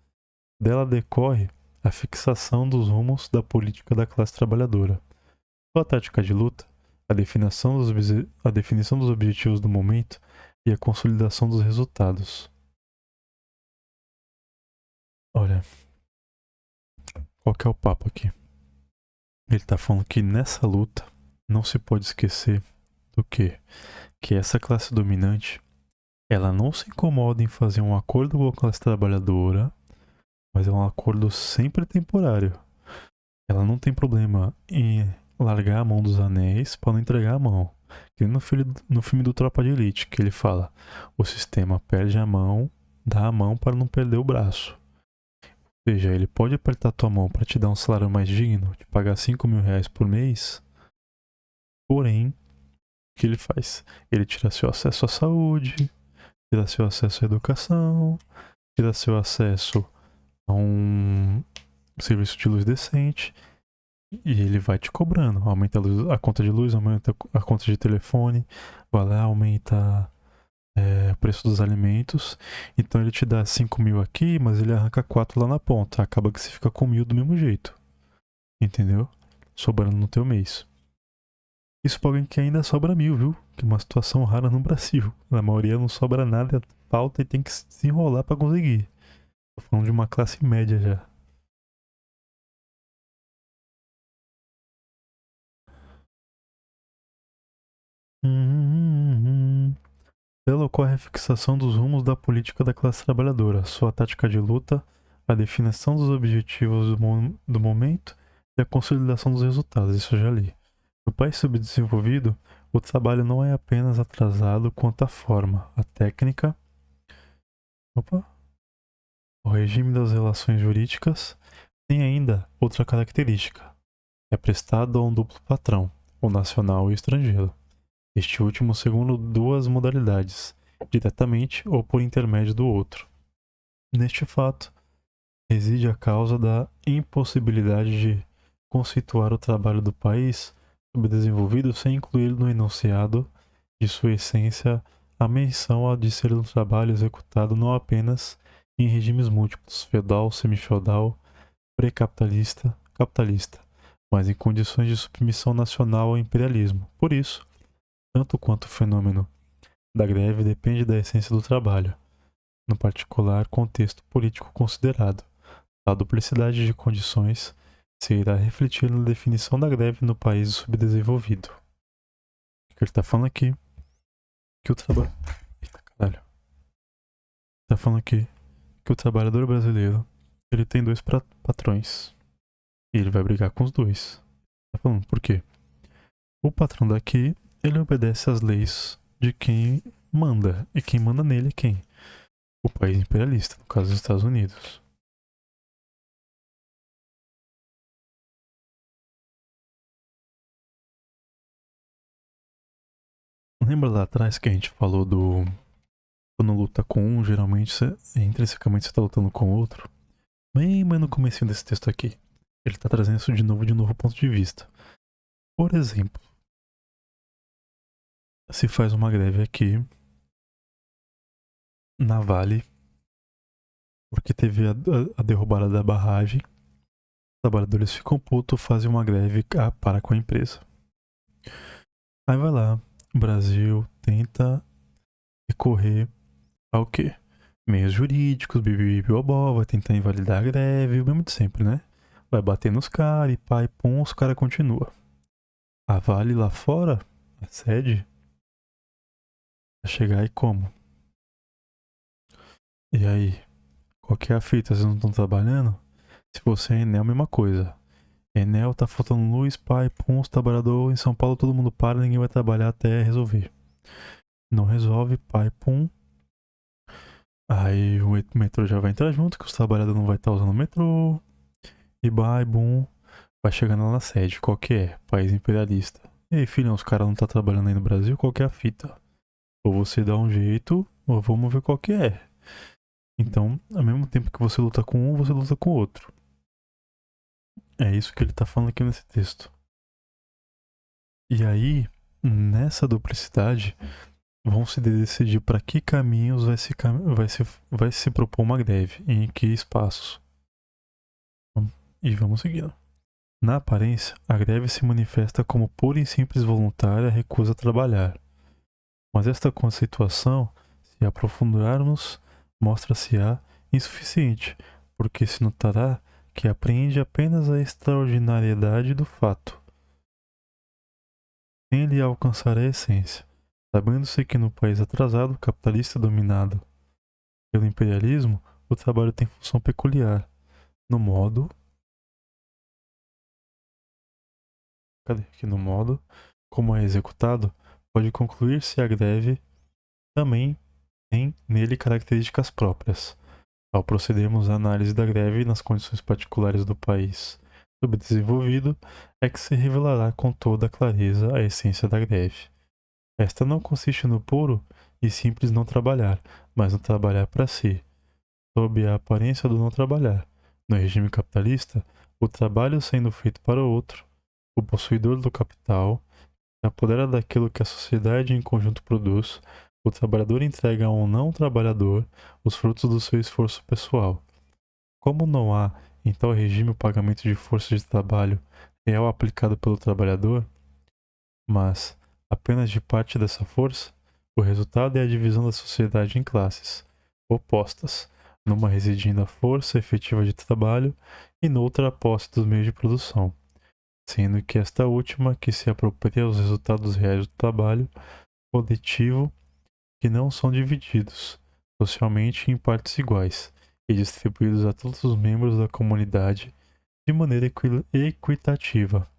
Dela decorre a fixação dos rumos da política da classe trabalhadora. Sua tática de luta, a definição dos objetivos do momento e a consolidação dos resultados. Olha, qual que é o papo aqui? Ele está falando que nessa luta não se pode esquecer do quê? Que essa classe dominante, ela não se incomoda em fazer um acordo com a classe trabalhadora, mas é um acordo sempre temporário. Ela não tem problema em largar a mão dos anéis para não entregar a mão. Que no filme do Tropa de Elite, que ele fala: o sistema perde a mão, dá a mão para não perder o braço. Ou seja, ele pode apertar tua mão para te dar um salário mais digno, te pagar 5 mil reais por mês, porém, o que ele faz? Ele tira seu acesso à saúde, tira seu acesso à educação, tira seu acesso a um serviço de luz decente, E ele vai te cobrando. Aumenta a conta de luz, aumenta a conta de telefone, vai lá, aumenta o preço dos alimentos. Então ele te dá 5 mil aqui, mas ele arranca 4 lá na ponta. Acaba que você fica com 1.000 do mesmo jeito. Entendeu? Sobrando no teu mês. Isso pra alguém que ainda sobra 1.000, viu? Que é uma situação rara no Brasil. Na maioria não sobra nada, falta e tem que se enrolar pra conseguir. Tô falando de uma classe média já. Dela ocorre a fixação dos rumos da política da classe trabalhadora, sua tática de luta, a definição dos objetivos do momento e a consolidação dos resultados. Isso eu já li. No país subdesenvolvido, o trabalho não é apenas atrasado quanto à forma, a técnica, opa, o regime das relações jurídicas tem ainda outra característica. É prestado a um duplo patrão, o nacional e o estrangeiro. Este último segundo duas modalidades, diretamente ou por intermédio do outro. Neste fato, reside a causa da impossibilidade de conceituar o trabalho do país subdesenvolvido sem incluir no enunciado de sua essência a menção de ser um trabalho executado não apenas em regimes múltiplos, feudal, semifeudal, pré-capitalista, capitalista, mas em condições de submissão nacional ao imperialismo. Por isso, tanto quanto o fenômeno da greve depende da essência do trabalho, no particular contexto político considerado. A duplicidade de condições se irá refletir na definição da greve no país subdesenvolvido. O que ele está falando aqui? Que o trabalho. Eita caralho. Está falando aqui que o trabalhador brasileiro ele tem dois patrões. E ele vai brigar com os dois. Tá falando por quê? O patrão daqui, ele obedece às leis de quem manda. E quem manda nele é quem? O país imperialista, no caso dos Estados Unidos. Lembra lá atrás que a gente falou do... Quando luta com um, geralmente, intrinsecamente você tá lutando com o outro. Bem, mas no comecinho desse texto aqui. Ele tá trazendo isso de novo ponto de vista. Por exemplo, se faz uma greve aqui na Vale, porque teve a derrubada da barragem. Os trabalhadores ficam putos, fazem uma greve para com a empresa. Aí vai lá, o Brasil tenta recorrer ao quê? Meios jurídicos, bibibibobó, vai tentar invalidar a greve, o mesmo de sempre, né? Vai bater nos caras e pai, pum, os caras continuam. A Vale lá fora, a sede, vai chegar e como? E aí, qual que é a fita? Vocês não estão trabalhando? Se você é Enel, mesma coisa. Enel tá faltando luz, pai, pum, os trabalhadores em São Paulo, todo mundo para, ninguém vai trabalhar até resolver. Não resolve, pai, pum. Aí o metrô já vai entrar junto, que os trabalhadores não vai estar usando o metrô. E vai, bum. Vai chegando lá na sede, qual que é? País imperialista. E aí, filhão, os caras não tá trabalhando aí no Brasil, qual que é a fita? Ou você dá um jeito, ou vamos ver qual que é. Então, ao mesmo tempo que você luta com um, você luta com o outro. É isso que ele tá falando aqui nesse texto. E aí, nessa duplicidade, vão se decidir para que caminhos vai se propor uma greve, em que espaços. E vamos seguindo. Na aparência, a greve se manifesta como pura e simples voluntária recusa a trabalhar. Mas esta conceituação, se aprofundarmos, mostra-se-á insuficiente, porque se notará que apreende apenas a extraordinariedade do fato, sem lhe alcançar a essência, sabendo-se que no país atrasado, capitalista dominado pelo imperialismo, o trabalho tem função peculiar, no modo... Cadê? Que no modo como é executado, pode concluir-se a greve também tem nele características próprias. Ao procedermos à análise da greve nas condições particulares do país subdesenvolvido, é que se revelará com toda clareza a essência da greve. Esta não consiste no puro e simples não trabalhar, mas no trabalhar para si, sob a aparência do não trabalhar, No regime capitalista, o trabalho sendo feito para o outro, o possuidor do capital, se apodera daquilo que a sociedade em conjunto produz, o trabalhador entrega a um não trabalhador os frutos do seu esforço pessoal. Como não há, em tal regime, o pagamento de força de trabalho real aplicado pelo trabalhador, mas apenas de parte dessa força, o resultado é a divisão da sociedade em classes opostas, numa residindo a força efetiva de trabalho e noutra a posse dos meios de produção, sendo que esta última que se apropria aos resultados reais do trabalho coletivo que não são divididos socialmente em partes iguais e distribuídos a todos os membros da comunidade de maneira equitativa.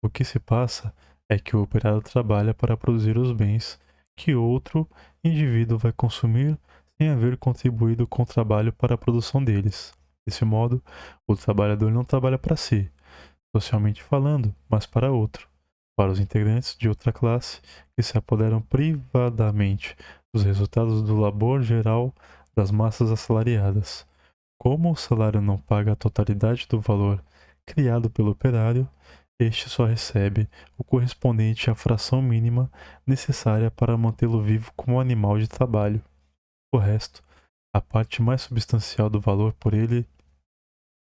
O que se passa é que o operário trabalha para produzir os bens que outro indivíduo vai consumir sem haver contribuído com o trabalho para a produção deles. Desse modo, o trabalhador não trabalha para si, socialmente falando, mas para outro, para os integrantes de outra classe que se apoderam privadamente dos resultados do labor geral das massas assalariadas. Como o salário não paga a totalidade do valor criado pelo operário, este só recebe o correspondente à fração mínima necessária para mantê-lo vivo como animal de trabalho. O resto, a parte mais substancial do valor por ele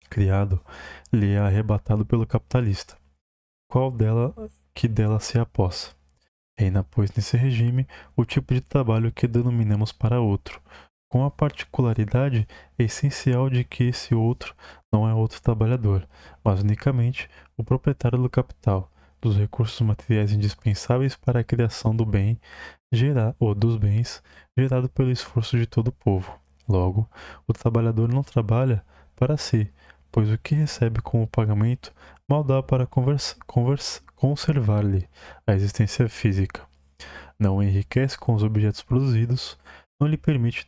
criado, lhe é arrebatado pelo capitalista, qual dela que dela se apossa. Reina, pois, nesse regime, o tipo de trabalho que denominamos para outro, com a particularidade essencial de que esse outro não é outro trabalhador, mas unicamente o proprietário do capital, dos recursos materiais indispensáveis para a criação do bem ou dos bens gerado pelo esforço de todo o povo. Logo, o trabalhador não trabalha para si, pois o que recebe como pagamento mal dá para conservar-lhe a existência física. Não o enriquece com os objetos produzidos, não lhe permite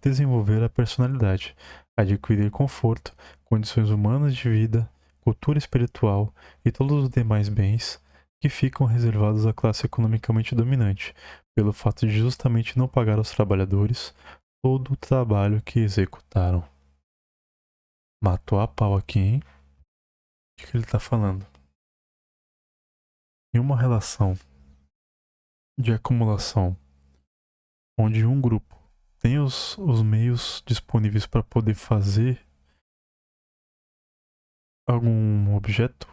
desenvolver a personalidade, adquirir conforto, condições humanas de vida, cultura espiritual e todos os demais bens que ficam reservados à classe economicamente dominante, pelo fato de justamente não pagar aos trabalhadores todo o trabalho que executaram. Matou a pau aqui, hein? O que ele está falando? Em uma relação de acumulação, onde um grupo tem os meios disponíveis para poder fazer algum objeto,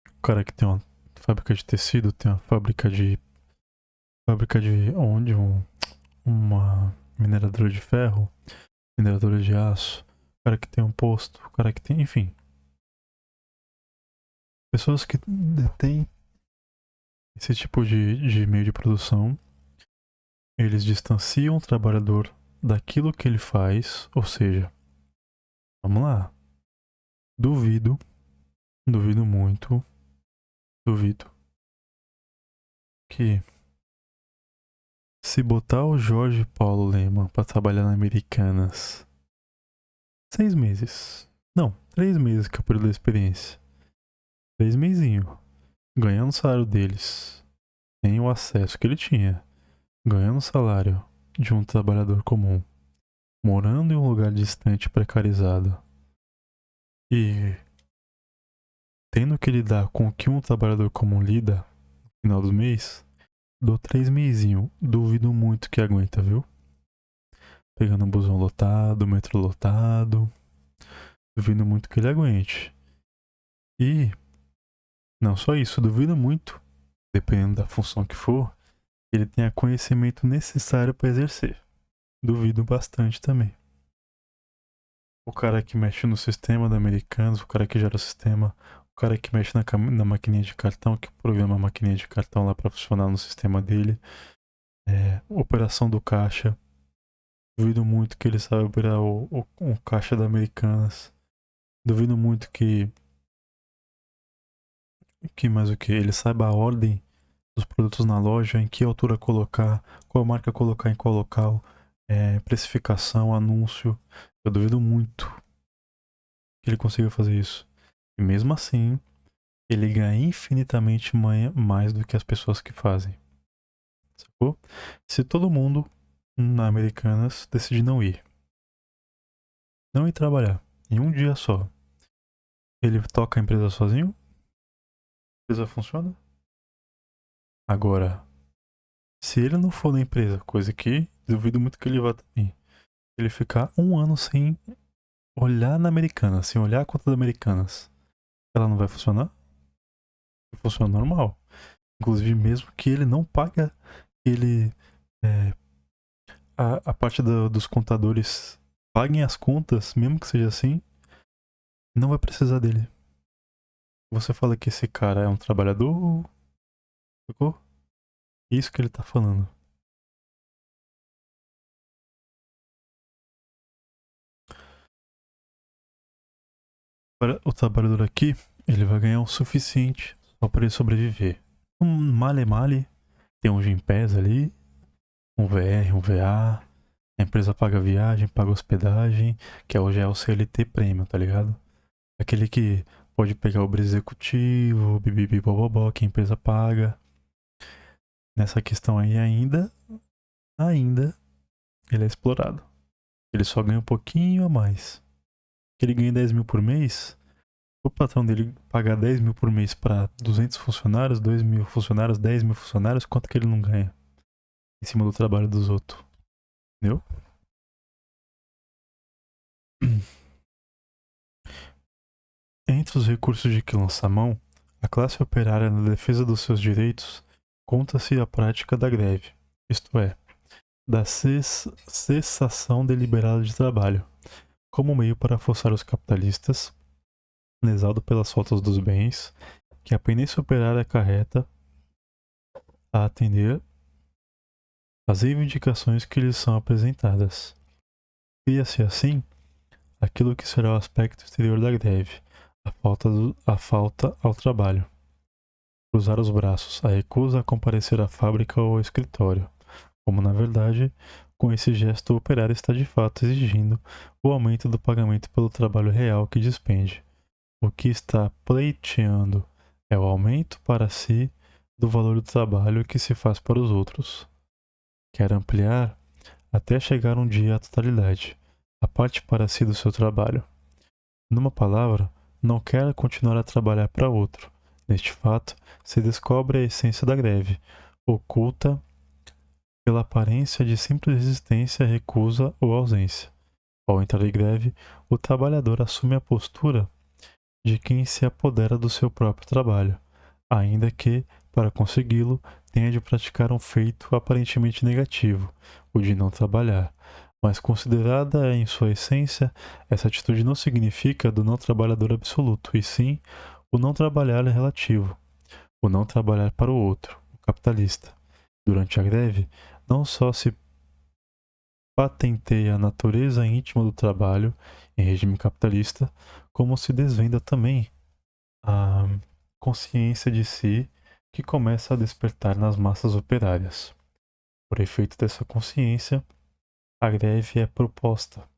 o cara que tem uma fábrica de tecido, tem uma fábrica de onde uma mineradora de ferro, mineradora de aço, o cara que tem um posto, o cara que tem, enfim, pessoas que detêm esse tipo de meio de produção, eles distanciam o trabalhador daquilo que ele faz, ou seja, vamos lá, duvido muito, duvido que se botar o Jorge Paulo Lema pra trabalhar na Americanas 6 meses, não, 3 meses que é o período da experiência, 3 mesinho, ganhando o salário deles, sem o acesso que ele tinha, ganhando o salário de um trabalhador comum, morando em um lugar distante, precarizado e tendo que lidar com o que um trabalhador comum lida no final do mês, dou 3 mesinho, duvido muito que aguenta, viu? Pegando um busão lotado, metrô lotado, duvido muito que ele aguente. E não só isso, duvido muito, dependendo da função que for, ele tenha conhecimento necessário para exercer. Duvido bastante também. O cara que mexe no sistema da Americanas, o cara que gera o sistema, o cara que mexe na maquininha de cartão, que programa a maquininha de cartão lá para funcionar no sistema dele, operação do caixa. Duvido muito que ele saiba operar o caixa da Americanas. Duvido muito que mais o que? Ele saiba a ordem dos produtos na loja, em que altura colocar, qual marca colocar em qual local, precificação, anúncio. Eu duvido muito que ele consiga fazer isso. E mesmo assim, ele ganha infinitamente mais do que as pessoas que fazem. Sacou? Se todo mundo na Americanas decidir não ir trabalhar, em um dia só, ele toca a empresa sozinho? A empresa funciona? Agora, se ele não for na empresa, coisa que duvido muito que ele vá também, ele ficar um ano sem olhar na Americanas, sem olhar a conta da Americanas, ela não vai funcionar? Funciona normal. Inclusive, mesmo que ele não paga, ele. É, a parte dos contadores paguem as contas, mesmo que seja assim, não vai precisar dele. Você fala que esse cara é um trabalhador, sacou? Isso que ele tá falando. Agora, o trabalhador aqui, ele vai ganhar o suficiente só para ele sobreviver. Um male-male, tem um Gympass ali, um VR, um VA, a empresa paga viagem, paga hospedagem, que hoje é o CLT Premium, tá ligado? Aquele que pode pegar o brinde executivo, bibibi bobobó, que a empresa paga. Nessa questão aí ainda, ele é explorado. Ele só ganha um pouquinho a mais. Ele ganha 10 mil por mês, o patrão dele pagar 10 mil por mês para 200 funcionários, 2 mil funcionários, 10 mil funcionários, quanto que ele não ganha? Em cima do trabalho dos outros. Entendeu? Entre os recursos de que lança a mão, a classe operária na defesa dos seus direitos conta-se a prática da greve, isto é, da cessação deliberada de trabalho, como meio para forçar os capitalistas, lesado pelas faltas dos bens, que a pendência operária acarreta, a atender às reivindicações que lhes são apresentadas. Cria-se assim aquilo que será o aspecto exterior da greve, a falta ao trabalho. Cruzar os braços, a recusa a comparecer à fábrica ou ao escritório, como na verdade, com esse gesto o operário está de fato exigindo o aumento do pagamento pelo trabalho real que despende. O que está pleiteando é o aumento para si do valor do trabalho que se faz para os outros. Quer ampliar até chegar um dia à totalidade, a parte para si do seu trabalho. Numa palavra, não quer continuar a trabalhar para outro. Neste fato, se descobre a essência da greve, oculta pela aparência de simples resistência, recusa ou ausência. Ao entrar em greve, o trabalhador assume a postura de quem se apodera do seu próprio trabalho, ainda que, para consegui-lo, tenha de praticar um feito aparentemente negativo, o de não trabalhar. Mas, considerada em sua essência, essa atitude não significa do não trabalhador absoluto, e sim o não trabalhar relativo, o não trabalhar para o outro, o capitalista. Durante a greve, não só se patenteia a natureza íntima do trabalho em regime capitalista, como se desvenda também a consciência de si que começa a despertar nas massas operárias. Por efeito dessa consciência, a greve é proposta,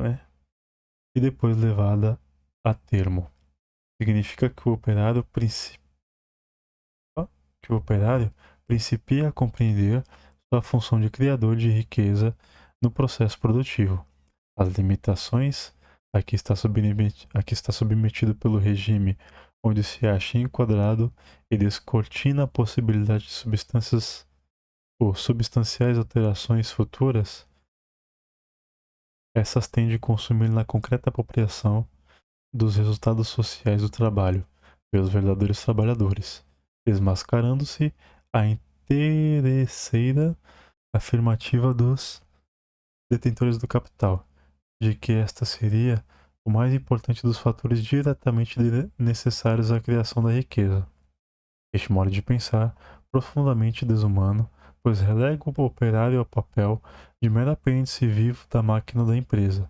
né? E depois levada a termo. Significa que o operário principia a compreender sua função de criador de riqueza no processo produtivo. As limitações a que está submetido pelo regime onde se acha enquadrado e descortina a possibilidade de substâncias ou substanciais alterações futuras, essas têm de consumir na concreta apropriação dos resultados sociais do trabalho pelos verdadeiros trabalhadores, desmascarando-se a interesseira afirmativa dos detentores do capital, de que esta seria o mais importante dos fatores diretamente necessários à criação da riqueza. Este modo de pensar, profundamente desumano, pois relega o operário ao papel de mero apêndice vivo da máquina da empresa.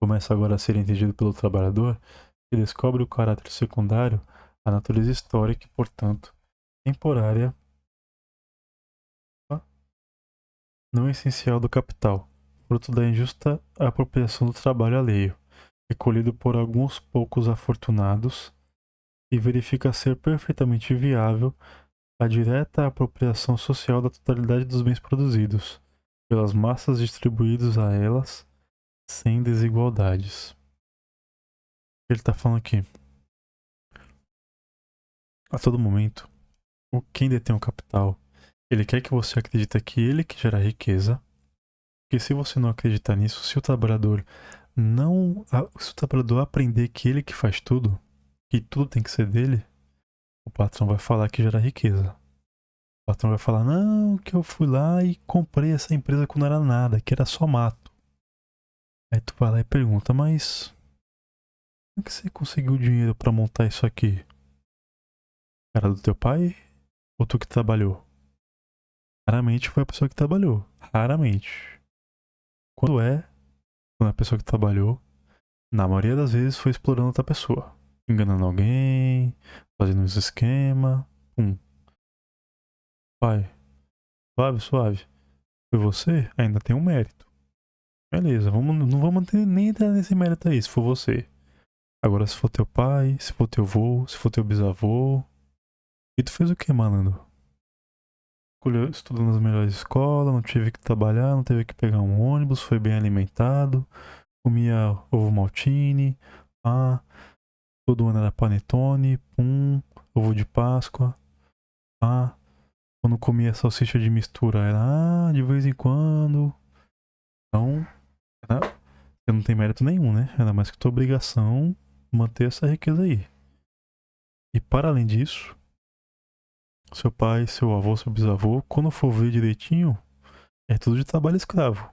Começa agora a ser entendido pelo trabalhador, que descobre o caráter secundário, a natureza histórica e, portanto, temporária, não essencial do capital, fruto da injusta apropriação do trabalho alheio, recolhido por alguns poucos afortunados, e verifica ser perfeitamente viável a direta apropriação social da totalidade dos bens produzidos, pelas massas distribuídos a elas, sem desigualdades. Ele tá falando aqui. A todo momento, quem detém o capital, ele quer que você acredite que ele que gera riqueza. Porque se você não acreditar nisso, se o trabalhador aprender que ele que faz tudo, que tudo tem que ser dele, o patrão vai falar que gera riqueza. O patrão vai falar, não, que eu fui lá e comprei essa empresa quando não era nada, que era só mato. Aí tu vai lá e pergunta, mas como é que você conseguiu dinheiro pra montar isso aqui? Era do teu pai ou tu que trabalhou? Raramente foi a pessoa que trabalhou. Raramente. Quando é a pessoa que trabalhou, na maioria das vezes foi explorando outra pessoa. Enganando alguém, fazendo uns esquema. Pai, suave, suave. Foi você? Ainda tem um mérito. Beleza, não vamos nem entrar nesse mérito aí, se for você. Agora, se for teu pai, se for teu avô, se for teu bisavô. E tu fez o que, malandro? Estudou nas melhores escolas, não tive que trabalhar, não teve que pegar um ônibus, foi bem alimentado, comia ovo maltine, todo ano era panetone, ovo de Páscoa, quando comia salsicha de mistura era de vez em quando. Então, você não tem mérito nenhum, né? Ainda mais que tua obrigação manter essa riqueza aí. E para além disso, seu pai, seu avô, seu bisavô, quando for ver direitinho, é tudo de trabalho escravo.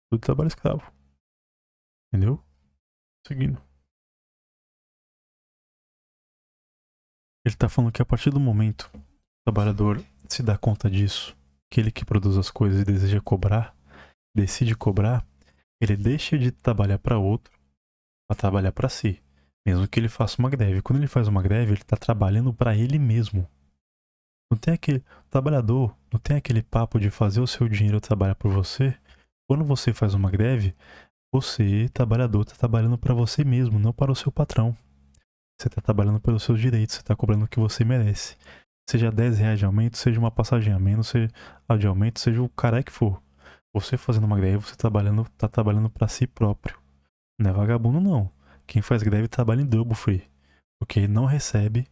Tudo de trabalho escravo. Entendeu? Seguindo. Ele tá falando que a partir do momento que o trabalhador se dá conta disso, que ele que produz as coisas e deseja cobrar, decide cobrar, ele deixa de trabalhar para outro para trabalhar para si. Mesmo que ele faça uma greve. Quando ele faz uma greve, ele tá trabalhando para ele mesmo. Não tem aquele trabalhador, não tem aquele papo de fazer o seu dinheiro trabalhar por você. Quando você faz uma greve, você, trabalhador, está trabalhando para você mesmo, não para o seu patrão. Você está trabalhando pelos seus direitos, você está cobrando o que você merece. Seja R$ 10 de aumento, seja uma passagem a menos, seja a de aumento, seja o cara que for. Você fazendo uma greve, você está trabalhando para si próprio. Não é vagabundo, não. Quem faz greve trabalha em dobro, free. Porque não recebe,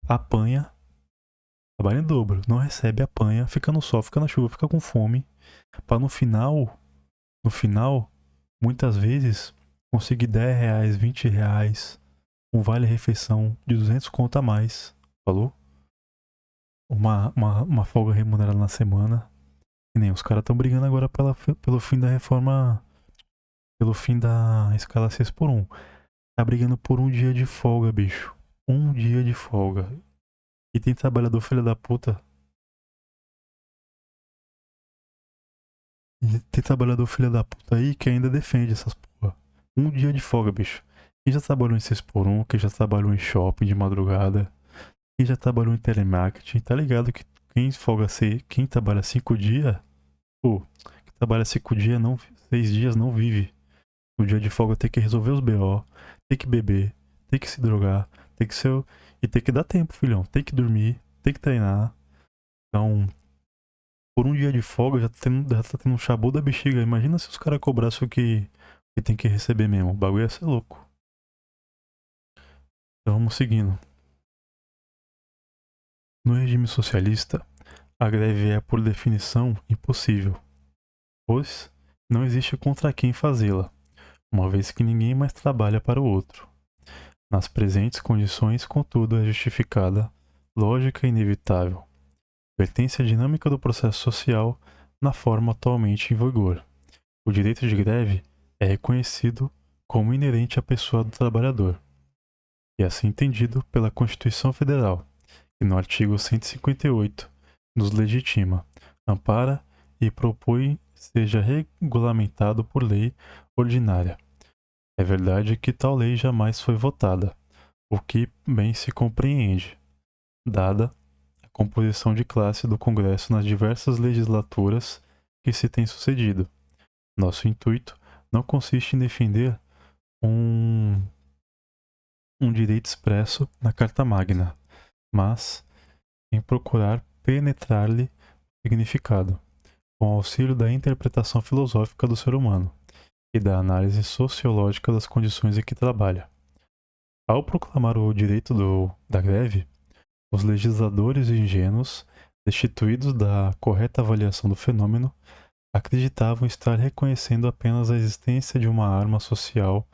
apanha, trabalha em dobro. Não recebe, apanha, fica no sol, fica na chuva, fica com fome. Pra no final, muitas vezes, conseguir R$ 10, R$ 20, um vale-refeição de 200 conto a mais. Falou? Uma folga remunerada na semana. E nem os caras estão brigando agora pelo fim da reforma, pelo fim da escala 6x1. Tá brigando por um dia de folga, bicho. Um dia de folga. E tem trabalhador filho da puta. E tem trabalhador filho da puta aí que ainda defende essas porra. Um dia de folga, bicho. Quem já trabalhou em 6x1, quem já trabalhou em shopping de madrugada, quem já trabalhou em telemarketing, tá ligado que quem trabalha 5 dias, que trabalha 5 dias, 6 dias não vive. No dia de folga tem que resolver os BO, tem que beber, tem que se drogar, tem que ser. E tem que dar tempo, filhão. Tem que dormir, tem que treinar. Então, por um dia de folga já tá tendo um chabu da bexiga. Imagina se os caras cobrassem que tem que receber mesmo. O bagulho ia ser louco. Então vamos seguindo. No regime socialista, a greve é, por definição, impossível, pois não existe contra quem fazê-la, uma vez que ninguém mais trabalha para o outro. Nas presentes condições, contudo, é justificada, lógica e inevitável. Pertence à dinâmica do processo social na forma atualmente em vigor. O direito de greve é reconhecido como inerente à pessoa do trabalhador, e assim entendido pela Constituição Federal, que no artigo 158 nos legitima, ampara e propõe seja regulamentado por lei ordinária. É verdade que tal lei jamais foi votada, o que bem se compreende, dada a composição de classe do Congresso nas diversas legislaturas que se tem sucedido. Nosso intuito não consiste em defender um direito expresso na Carta Magna, mas em procurar penetrar-lhe o significado, com auxílio da interpretação filosófica do ser humano, e da análise sociológica das condições em que trabalha. Ao proclamar o direito da greve, os legisladores ingênuos, destituídos da correta avaliação do fenômeno, acreditavam estar reconhecendo apenas a existência de uma arma social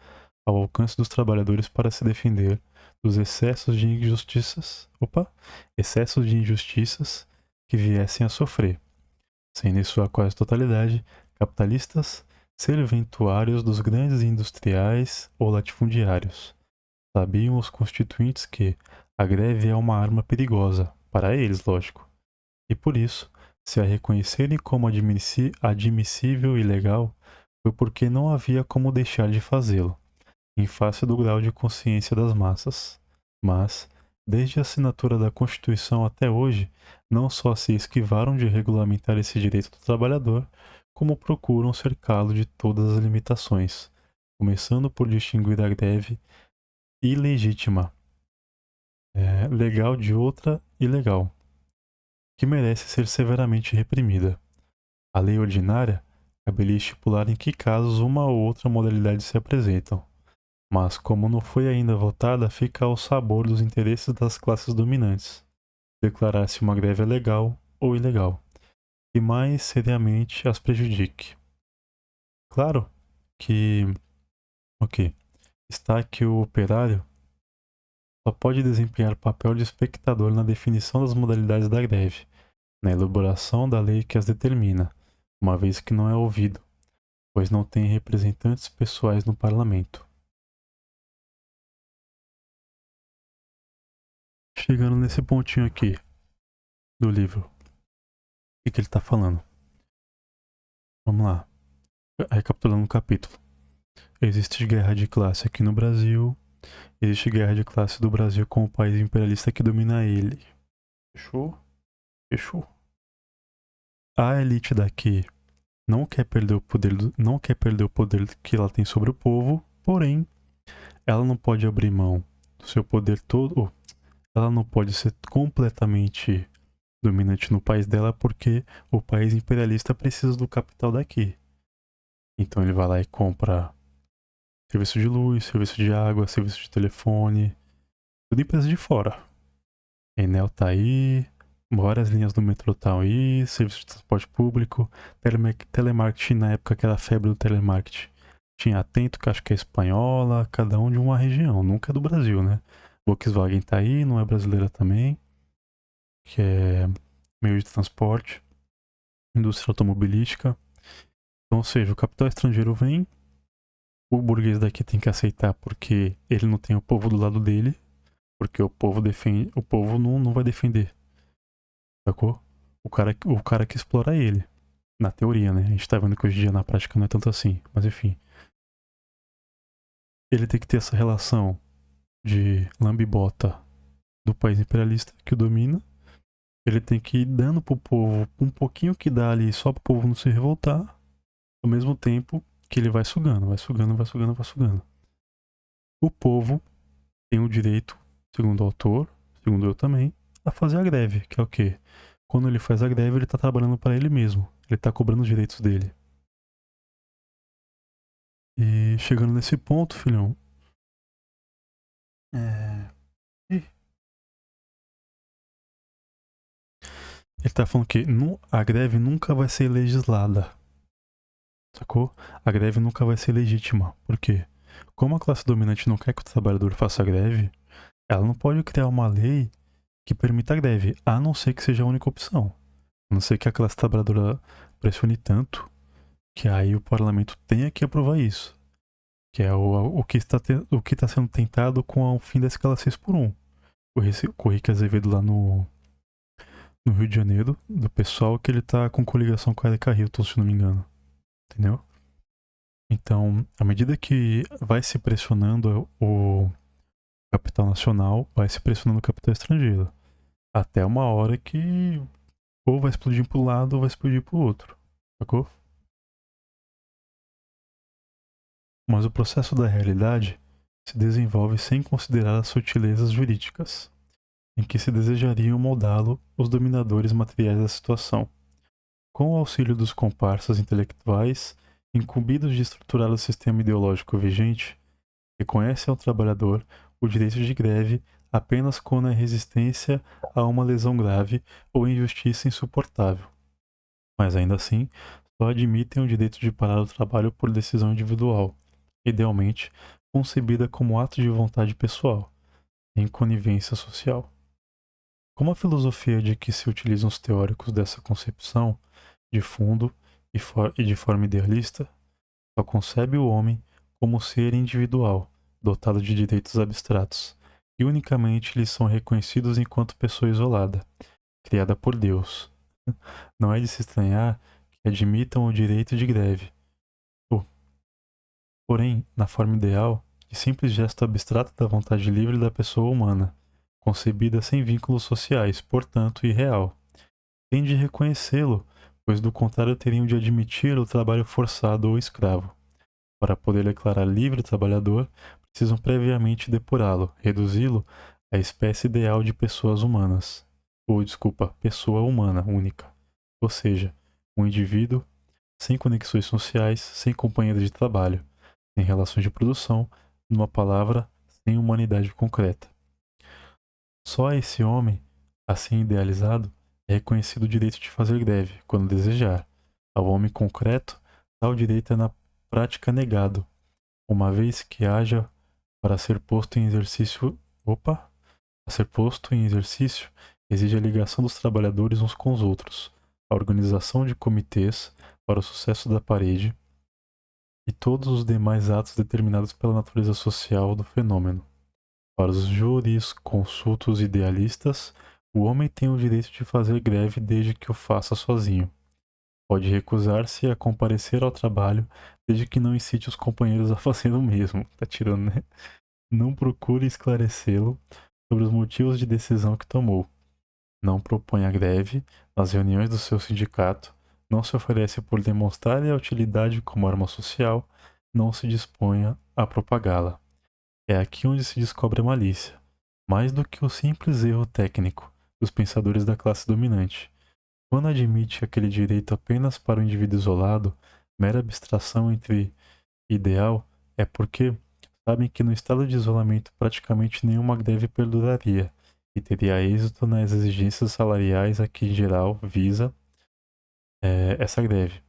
ao alcance dos trabalhadores para se defender dos excessos de injustiças que viessem a sofrer, sendo em sua quase totalidade capitalistas, serventuários dos grandes industriais ou latifundiários. Sabiam os constituintes que a greve é uma arma perigosa, para eles, lógico, e por isso, se a reconhecerem como admissível e legal, foi porque não havia como deixar de fazê-lo, em face do grau de consciência das massas. Mas, desde a assinatura da Constituição até hoje, não só se esquivaram de regulamentar esse direito do trabalhador, como procuram cercá-lo de todas as limitações, começando por distinguir a greve ilegítima, legal de outra ilegal, que merece ser severamente reprimida. A lei ordinária caberia estipular em que casos uma ou outra modalidade se apresentam, mas como não foi ainda votada, fica ao sabor dos interesses das classes dominantes declarar se uma greve é legal ou ilegal, e mais seriamente as prejudique. Claro que, está que o operário só pode desempenhar papel de espectador na definição das modalidades da greve, na elaboração da lei que as determina, uma vez que não é ouvido, pois não tem representantes pessoais no parlamento. Chegando nesse pontinho aqui do livro, o que ele está falando? Vamos lá. Recapitulando o capítulo. Existe guerra de classe aqui no Brasil. Existe guerra de classe do Brasil com o país imperialista que domina ele. Fechou? Fechou. A elite daqui não quer perder o poder, não quer perder o poder que ela tem sobre o povo, porém, ela não pode abrir mão do seu poder todo. Ela não pode ser completamente dominante no país dela porque o país imperialista precisa do capital daqui. Então ele vai lá e compra serviço de luz, serviço de água, serviço de telefone, tudo empresa de fora. Enel tá aí, várias linhas do metrô tá aí, serviço de transporte público, telemarketing na época que era a febre do telemarketing. Tinha Atento, que acho que é espanhola, cada um de uma região, nunca é do Brasil, né? Volkswagen tá aí, não é brasileira também, que é meio de transporte, indústria automobilística. Então, ou seja, o capital estrangeiro vem, o burguês daqui tem que aceitar porque ele não tem o povo do lado dele, porque o povo defende, o povo não vai defender, sacou? O cara que explora ele, na teoria, né? A gente tá vendo que hoje em dia na prática não é tanto assim, mas enfim. Ele tem que ter essa relação de lambibota do país imperialista que o domina. Ele tem que ir dando pro povo um pouquinho que dá ali só pro povo não se revoltar, ao mesmo tempo que ele vai sugando, vai sugando, vai sugando, vai sugando. O povo tem o direito, segundo o autor, segundo eu também, a fazer a greve, que é o quê? Quando ele faz a greve, ele tá trabalhando para ele mesmo. Ele tá cobrando os direitos dele. E chegando nesse ponto, filhão. Ele tá falando que a greve nunca vai ser legislada. Sacou? A greve nunca vai ser legítima. Por quê? Como a classe dominante não quer que o trabalhador faça greve, ela não pode criar uma lei que permita a greve, a não ser que seja a única opção. A não ser que a classe trabalhadora pressione tanto que aí o parlamento tenha que aprovar isso. Que é o que está sendo tentado com o fim da escala 6 por 1. O Rick Azevedo lá no Rio de Janeiro, do pessoal que ele tá com coligação com a Erika Hilton, se não me engano. Entendeu? Então, à medida que vai se pressionando o capital nacional, vai se pressionando o capital estrangeiro. Até uma hora que ou vai explodir para um lado ou vai explodir para o outro. Sacou? Mas o processo da realidade se desenvolve sem considerar as sutilezas jurídicas, em que se desejariam moldá-lo os dominadores materiais da situação. Com o auxílio dos comparsas intelectuais incumbidos de estruturar o sistema ideológico vigente, reconhecem ao trabalhador o direito de greve apenas quando é resistência a uma lesão grave ou injustiça insuportável. Mas ainda assim, só admitem o direito de parar o trabalho por decisão individual, idealmente concebida como ato de vontade pessoal, em conivência social. Como a filosofia de que se utilizam os teóricos dessa concepção, de fundo e de forma idealista, só concebe o homem como ser individual, dotado de direitos abstratos, e unicamente lhe são reconhecidos enquanto pessoa isolada, criada por Deus. Não é de se estranhar que admitam o direito de greve. Porém, na forma ideal, de simples gesto abstrato da vontade livre da pessoa humana, concebida sem vínculos sociais, portanto irreal. Tem de reconhecê-lo, pois do contrário teriam de admitir o trabalho forçado ou escravo. Para poder declarar livre o trabalhador, precisam previamente depurá-lo, reduzi-lo à espécie ideal de pessoas humanas. Ou, desculpa, pessoa humana única. Ou seja, um indivíduo sem conexões sociais, sem companheiros de trabalho, sem relações de produção, numa palavra, sem humanidade concreta. Só a esse homem, assim idealizado, é reconhecido o direito de fazer greve, quando desejar. Ao homem concreto, tal direito é na prática negado, uma vez que haja para ser posto em exercício. A ser posto em exercício exige a ligação dos trabalhadores uns com os outros, a organização de comitês para o sucesso da parede e todos os demais atos determinados pela natureza social do fenômeno. Para os jurisconsultos idealistas, o homem tem o direito de fazer greve desde que o faça sozinho. Pode recusar-se a comparecer ao trabalho desde que não incite os companheiros a fazer o mesmo. Tá tirando, né? Não procure esclarecê-lo sobre os motivos de decisão que tomou. Não propõe a greve nas reuniões do seu sindicato, não se oferece por demonstrar-lhe a utilidade como arma social, não se disponha a propagá-la. É aqui onde se descobre a malícia, mais do que o simples erro técnico dos pensadores da classe dominante. Quando admite aquele direito apenas para o indivíduo isolado, mera abstração entre ideal, é porque sabem que no estado de isolamento praticamente nenhuma greve perduraria e teria êxito nas exigências salariais a que em geral visa essa greve.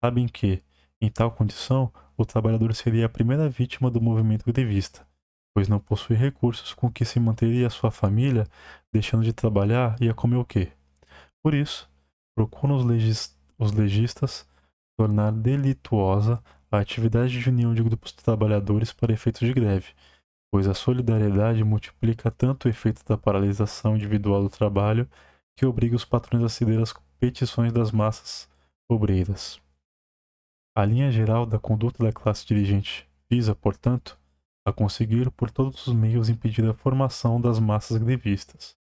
Sabem que, em tal condição, o trabalhador seria a primeira vítima do movimento grevista, pois não possui recursos com que se manteria sua família, deixando de trabalhar, ia comer o quê? Por isso, procuram os legistas tornar delituosa a atividade de união de grupos de trabalhadores para efeitos de greve, pois a solidariedade multiplica tanto o efeito da paralisação individual do trabalho que obriga os patrões a ceder às petições das massas obreiras. A linha geral da conduta da classe dirigente visa, portanto, a conseguir por todos os meios impedir a formação das massas grevistas,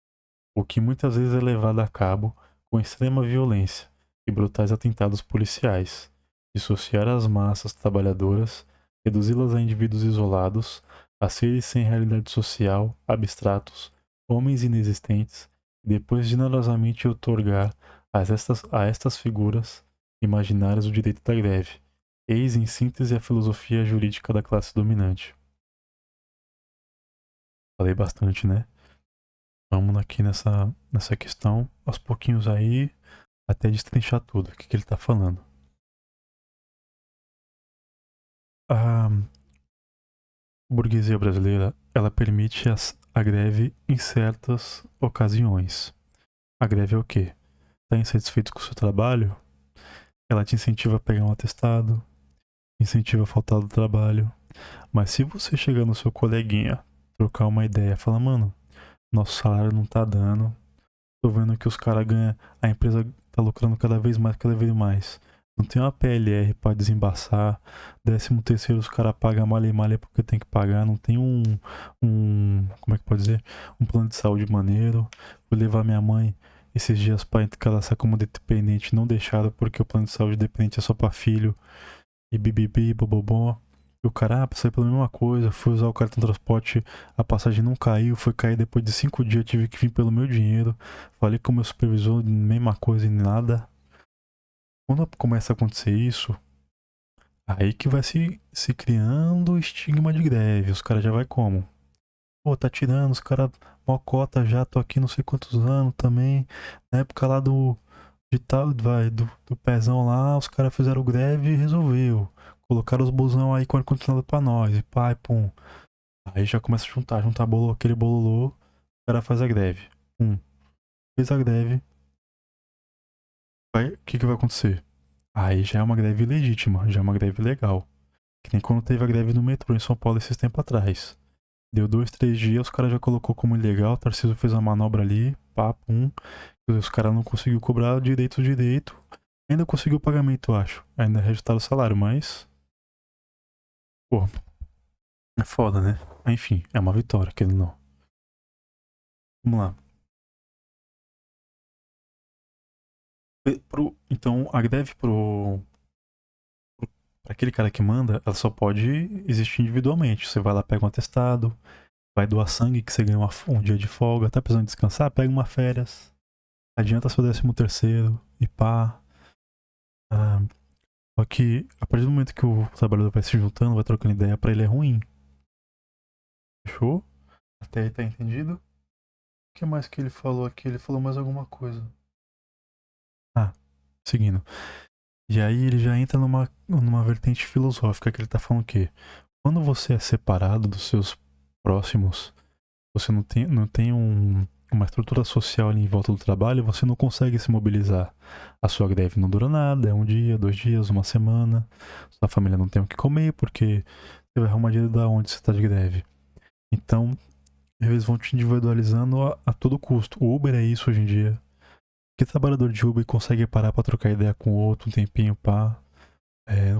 o que muitas vezes é levado a cabo com extrema violência e brutais atentados policiais, dissociar as massas trabalhadoras, reduzi-las a indivíduos isolados, a seres sem realidade social, abstratos, homens inexistentes, e depois generosamente outorgar a estas figuras imaginárias o direito da greve. Eis em síntese a filosofia jurídica da classe dominante. Falei bastante, né? Vamos aqui nessa questão, aos pouquinhos aí, até destrinchar tudo. O que ele tá falando. A burguesia brasileira, ela permite a greve em certas ocasiões. A greve é o quê? Tá insatisfeito com o seu trabalho? Ela te incentiva a pegar um atestado, incentiva a faltar do trabalho. Mas se você chegar no seu coleguinha, trocar uma ideia, falar, mano, nosso salário não tá dando, tô vendo que os caras ganham, a empresa tá lucrando cada vez mais, cada vez mais. Não tem uma PLR pra desembaçar, 13º os caras pagam malha e malha porque tem que pagar, não tem como é que pode dizer? Um plano de saúde maneiro. Vou levar minha mãe esses dias pra cadastrar como dependente, não deixaram porque o plano de saúde dependente é só pra filho, e bibibi, bobobó. E o cara, passei pela mesma coisa, fui usar o cartão de transporte, a passagem não caiu, foi cair depois de 5 dias, tive que vir pelo meu dinheiro. Falei com o meu supervisor, mesma coisa e nada. Quando começa a acontecer isso, Aí que vai se criando o estigma de greve. Os caras já vai como? Pô, tá tirando, os caras mocota já, tô aqui não sei quantos anos também. Na época lá de tal, do pezão lá, os caras fizeram greve e resolveu. Colocaram os busão aí com ar-condicionado pra nós. E pá, e pum. Aí já começa a juntar bolo, aquele bololô, o cara faz a greve. Fez a greve. O que vai acontecer? Aí já é uma greve legítima, já é uma greve legal. Que nem quando teve a greve no metrô em São Paulo esses tempos atrás. Deu 2, 3 dias, os caras já colocou como ilegal, o Tarcísio fez uma manobra ali, pá, pum. Os caras não conseguiu cobrar direito. Ainda conseguiu o pagamento, eu acho. Ainda reajustaram o salário, mas. Pô, é foda, né? Enfim, é uma vitória, querendo ou não. Vamos lá. Então, a greve pra aquele cara que manda, ela só pode existir individualmente. Você vai lá, pega um atestado, vai doar sangue que você ganha um dia de folga, tá precisando descansar, pega uma férias, adianta seu 13º e pá. Ah, só que a partir do momento que o trabalhador vai se juntando, vai trocando ideia, pra ele é ruim. Fechou? Até aí tá entendido? O que mais que ele falou aqui? Ele falou mais alguma coisa. Ah, seguindo. E aí ele já entra numa vertente filosófica que ele tá falando que quando você é separado dos seus próximos, você não tem uma estrutura social ali em volta do trabalho, você não consegue se mobilizar. A sua greve não dura nada, é um dia, 2 dias, uma semana. Sua família não tem o que comer porque você vai arrumar dinheiro da onde você está de greve. Então, eles vão te individualizando a todo custo. O Uber é isso hoje em dia. Que trabalhador de Uber consegue parar pra trocar ideia com o outro um tempinho, pá.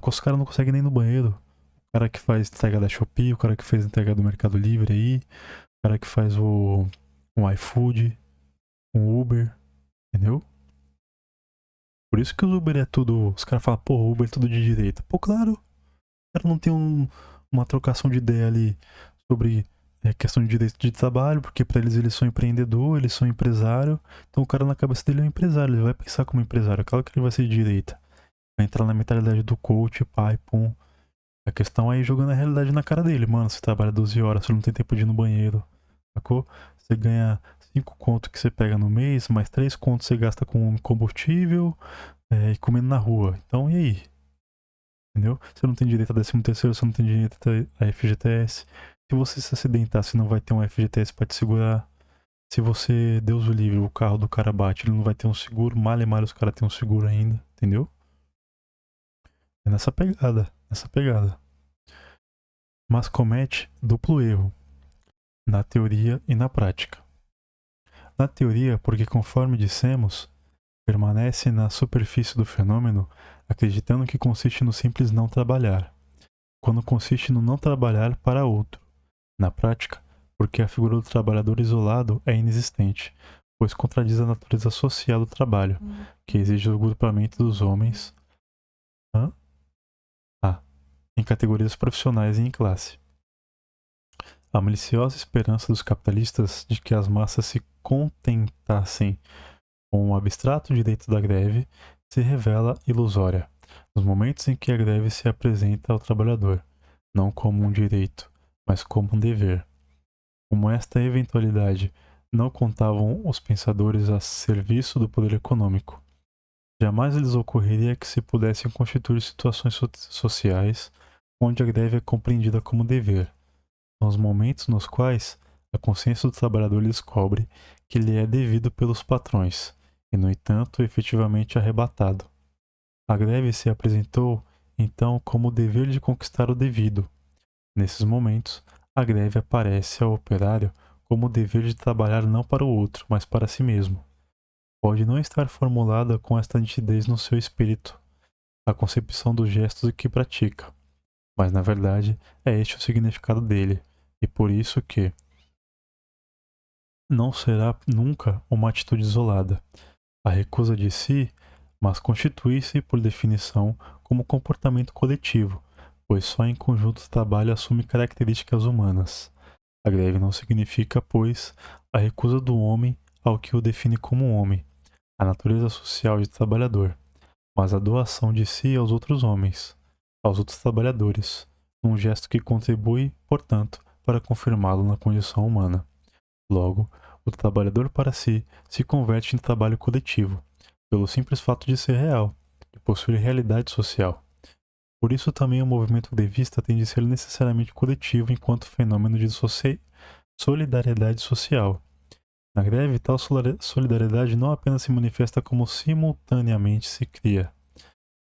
Os caras não conseguem nem ir no banheiro. O cara que faz entrega da Shopee, o cara que fez entrega do Mercado Livre aí, o cara que faz um iFood, um Uber, entendeu? Por isso que o Uber é tudo. Os caras falam, pô, o Uber é tudo de direita. Pô, claro, o cara não tem uma trocação de ideia ali sobre questão de direito de trabalho, porque pra eles são empreendedor, eles são empresário. Então o cara na cabeça dele é um empresário, ele vai pensar como empresário. Claro que ele vai ser de direita. Vai entrar na mentalidade do coach, pai, pum. A questão é ir jogando a realidade na cara dele. Mano, você trabalha 12 horas, você não tem tempo de ir no banheiro. Sacou? Você ganha 5 contos que você pega no mês, mais 3 contos você gasta com combustível e comendo na rua. Então, e aí? Entendeu? Você não tem direito a 13º, você não tem direito a FGTS. Se você se acidentar, você não vai ter um FGTS pra te segurar. Se você, Deus o livre, o carro do cara bate, ele não vai ter um seguro. Mal e mal os caras têm um seguro ainda, entendeu? É nessa pegada, nessa pegada. Mas comete duplo erro, na teoria e na prática. Na teoria, porque conforme dissemos, permanece na superfície do fenômeno, acreditando que consiste no simples não trabalhar, quando consiste no não trabalhar para outro. Na prática, porque a figura do trabalhador isolado é inexistente, pois contradiz a natureza social do trabalho, que exige o agrupamento dos homens em categorias profissionais e em classe. A maliciosa esperança dos capitalistas de que as massas se contentassem com o abstrato direito da greve se revela ilusória, nos momentos em que a greve se apresenta ao trabalhador, não como um direito, mas como um dever. Como esta eventualidade não contavam os pensadores a serviço do poder econômico, jamais lhes ocorreria que se pudessem constituir situações sociais onde a greve é compreendida como dever. São os momentos nos quais a consciência do trabalhador descobre que lhe é devido pelos patrões, e no entanto efetivamente arrebatado. A greve se apresentou, então, como o dever de conquistar o devido. Nesses momentos, a greve aparece ao operário como o dever de trabalhar não para o outro, mas para si mesmo. Pode não estar formulada com esta nitidez no seu espírito, a concepção dos gestos que pratica, mas na verdade é este o significado dele, e por isso que não será nunca uma atitude isolada, a recusa de si, mas constitui-se, por definição, como comportamento coletivo, pois só em conjunto o trabalho assume características humanas. A greve não significa, pois, a recusa do homem ao que o define como um homem, a natureza social de trabalhador, mas a doação de si aos outros homens. aos outros trabalhadores, num gesto que contribui, portanto, para confirmá-lo na condição humana. Logo, o trabalhador para si se converte em trabalho coletivo, pelo simples fato de ser real, de possuir realidade social. Por isso também o movimento grevista tem de ser necessariamente coletivo enquanto fenômeno de solidariedade social. Na greve, tal solidariedade não apenas se manifesta como simultaneamente se cria,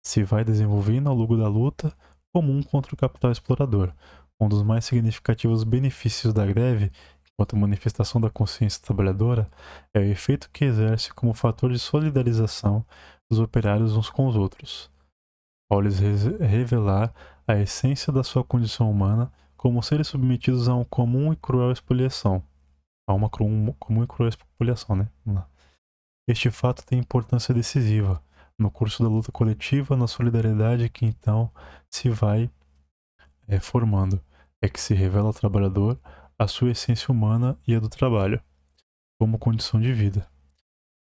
se vai desenvolvendo ao longo da luta comum contra o capital explorador. Um dos mais significativos benefícios da greve, enquanto manifestação da consciência trabalhadora, é o efeito que exerce como fator de solidarização dos operários uns com os outros, ao lhes revelar a essência da sua condição humana como seres submetidos a uma comum e cruel expoliação. Comum e cruel expoliação, né? Vamos lá. Este fato tem importância decisiva no curso da luta coletiva, na solidariedade que então se vai formando. É que se revela ao trabalhador a sua essência humana e a do trabalho, como condição de vida.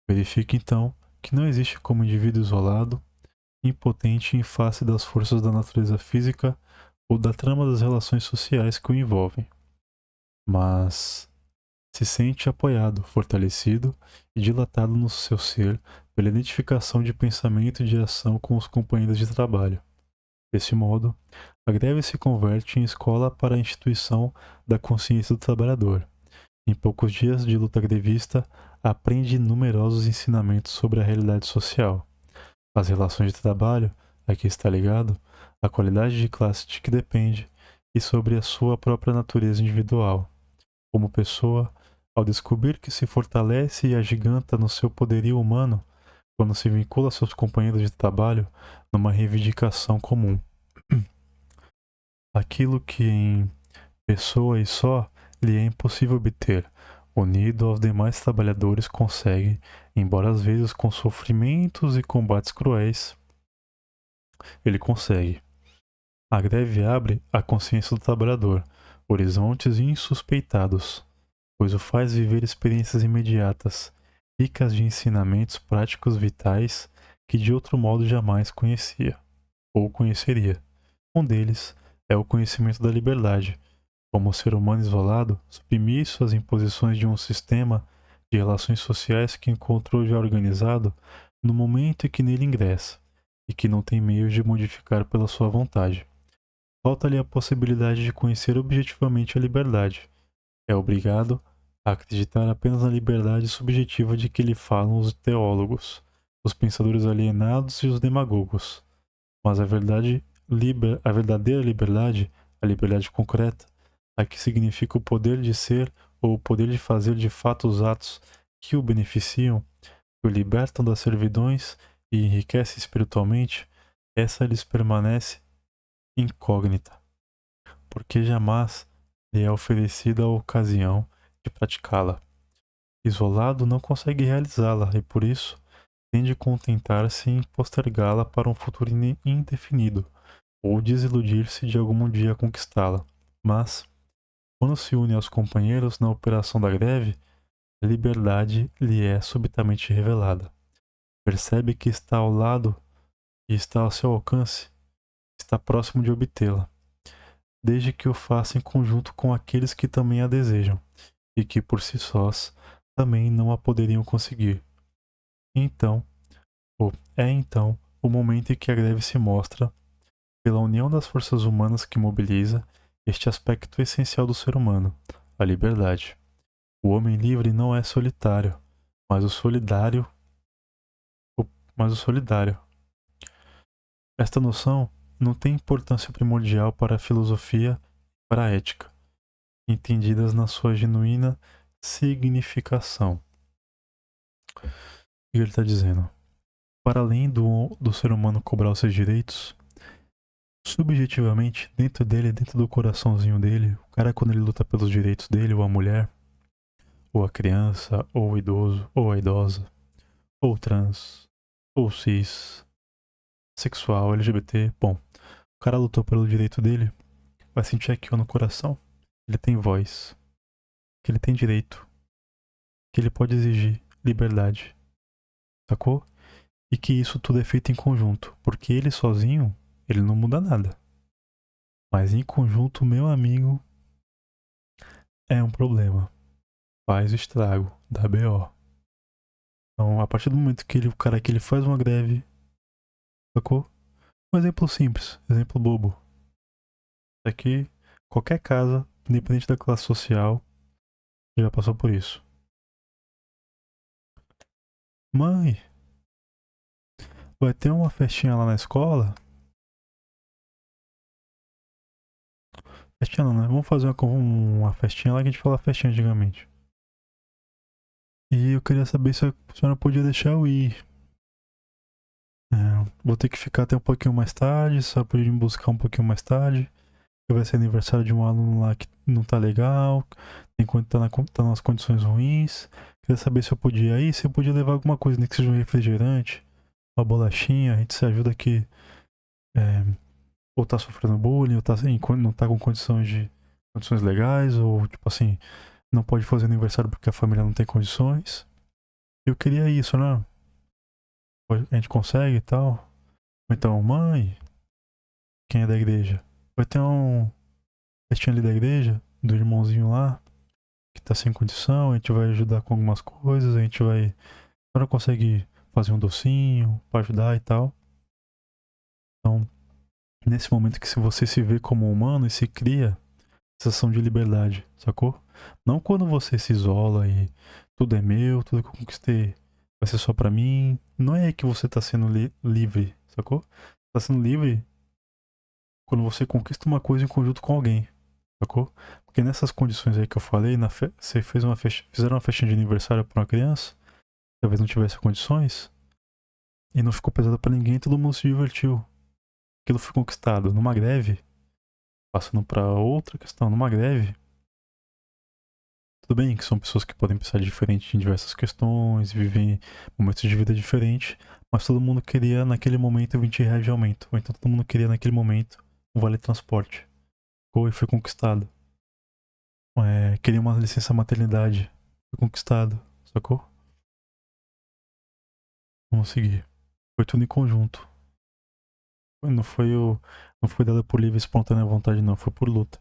Verifique então que não existe como indivíduo isolado, impotente em face das forças da natureza física ou da trama das relações sociais que o envolvem, mas se sente apoiado, fortalecido e dilatado no seu ser pela identificação de pensamento e de ação com os companheiros de trabalho. Desse modo, a greve se converte em escola para a instituição da consciência do trabalhador. Em poucos dias de luta grevista, aprende numerosos ensinamentos sobre a realidade social, as relações de trabalho, a que está ligado, a qualidade de classe de que depende e sobre a sua própria natureza individual. Como pessoa, ao descobrir que se fortalece e agiganta no seu poderio humano quando se vincula a seus companheiros de trabalho numa reivindicação comum. Aquilo que em pessoa e só lhe é impossível obter, unido aos demais trabalhadores consegue, embora às vezes com sofrimentos e combates cruéis, ele consegue. A greve abre a consciência do trabalhador, horizontes insuspeitados, pois o faz viver experiências imediatas, ricas de ensinamentos práticos vitais que de outro modo jamais conhecia, ou conheceria. Um deles é o conhecimento da liberdade, como o ser humano isolado, submisso às imposições de um sistema de relações sociais que encontrou já organizado no momento em que nele ingressa, e que não tem meios de modificar pela sua vontade. Falta-lhe a possibilidade de conhecer objetivamente a liberdade. É obrigado a acreditar apenas na liberdade subjetiva de que lhe falam os teólogos, os pensadores alienados e os demagogos. Mas a verdadeira liberdade, a liberdade concreta, a que significa o poder de ser ou o poder de fazer de fato os atos que o beneficiam, que o libertam das servidões e enriquece espiritualmente, essa lhes permanece incógnita, porque jamais lhe é oferecida a ocasião de praticá-la. Isolado, não consegue realizá-la e, por isso, tende a contentar-se em postergá-la para um futuro indefinido, ou desiludir-se de algum dia conquistá-la. Mas, quando se une aos companheiros na operação da greve, a liberdade lhe é subitamente revelada. Percebe que está ao lado e está ao seu alcance, está próximo de obtê-la, desde que o faça em conjunto com aqueles que também a desejam, e que por si sós também não a poderiam conseguir. Então, então o momento em que a greve se mostra, pela união das forças humanas que mobiliza, este aspecto essencial do ser humano, a liberdade. O homem livre não é solitário, mas o solidário. Esta noção não tem importância primordial para a filosofia e para a ética, entendidas na sua genuína significação. O que ele está dizendo? Para além do ser humano cobrar os seus direitos, subjetivamente, dentro dele, dentro do coraçãozinho dele, o cara, quando ele luta pelos direitos dele, ou a mulher, ou a criança, ou o idoso, ou a idosa, ou trans, ou cis, sexual, LGBT, bom, o cara lutou pelo direito dele, vai sentir aqui no coração, ele tem voz, que ele tem direito, que ele pode exigir liberdade, sacou? E que isso tudo é feito em conjunto, porque ele sozinho, ele não muda nada. Mas em conjunto, meu amigo, é um problema. Faz o estrago, dá BO. Então, a partir do momento que o cara que ele faz uma greve, sacou? Um exemplo simples, exemplo bobo. Aqui, qualquer casa, independente da classe social, já passou por isso. Mãe, vai ter uma festinha lá na escola? Festinha não, né? Vamos fazer uma festinha lá que a gente falava festinha antigamente. E eu queria saber se a senhora podia deixar eu ir. É, vou ter que ficar até um pouquinho mais tarde, só podia me buscar um pouquinho mais tarde. Vai ser aniversário de um aluno lá que não tá legal, enquanto tá nas condições ruins. Queria saber se eu podia ir, se eu podia levar alguma coisa, nem que seja um refrigerante, uma bolachinha, a gente se ajuda aqui. É, ou tá sofrendo bullying, ou tá, não tá com condições legais, ou tipo assim, não pode fazer aniversário porque a família não tem condições. Eu queria isso, né? A gente consegue e tal. Ou então, mãe, quem é da igreja? Vai ter um festinha ali da igreja, do irmãozinho lá, que tá sem condição, a gente vai ajudar com algumas coisas, a gente vai. A senhora consegue fazer um docinho pra ajudar e tal. Então, nesse momento que se você se vê como humano e se cria sensação de liberdade, sacou? Não quando você se isola e tudo é meu, tudo que eu conquistei vai ser só pra mim. Não é aí que você tá sendo livre, sacou? Tá sendo livre quando você conquista uma coisa em conjunto com alguém, sacou? Porque nessas condições aí que eu falei, você fez fizeram uma festinha de aniversário pra uma criança, talvez não tivesse condições, e não ficou pesado pra ninguém, todo mundo se divertiu. Aquilo foi conquistado numa greve, passando pra outra questão, numa greve. Tudo bem que são pessoas que podem pensar diferente em diversas questões, vivem momentos de vida diferentes, mas todo mundo queria naquele momento R$ 20 de aumento. Ou então todo mundo queria naquele momento um vale transporte. Foi conquistado. Queria uma licença maternidade. Foi conquistado. Sacou? Vamos seguir. Foi tudo em conjunto. Não foi não foi dado por livre e espontânea vontade, não. Foi por luta.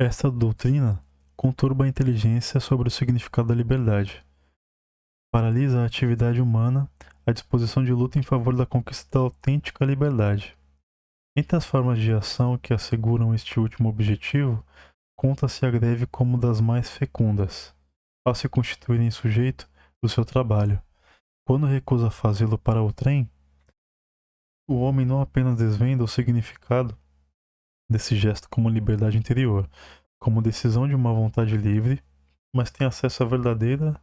Esta doutrina conturba a inteligência sobre o significado da liberdade. Paralisa a atividade humana à disposição de luta em favor da conquista da autêntica liberdade. Entre as formas de ação que asseguram este último objetivo, conta-se a greve como das mais fecundas, ao se constituir em sujeito do seu trabalho. Quando recusa fazê-lo para o trem, o homem não apenas desvenda o significado desse gesto como liberdade interior, como decisão de uma vontade livre, mas tem acesso à verdadeira.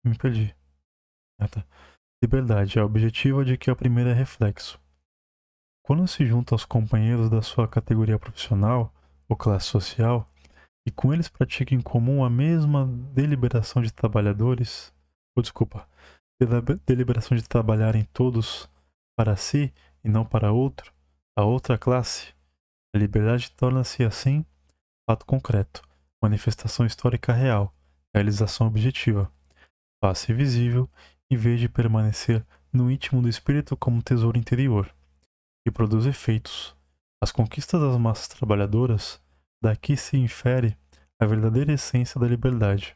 Me perdi. Ah, tá. Liberdade é objetiva de que a primeira é reflexo. Quando se junta aos companheiros da sua categoria profissional ou classe social, e com eles pratica em comum a mesma deliberação de trabalhadores, ou desculpa, deliberação de trabalharem todos para si e não para outro, a outra classe, a liberdade torna-se assim fato concreto, manifestação histórica real, realização objetiva, face visível, em vez de permanecer no íntimo do espírito como tesouro interior, e produz efeitos. As conquistas das massas trabalhadoras, daqui se infere a verdadeira essência da liberdade,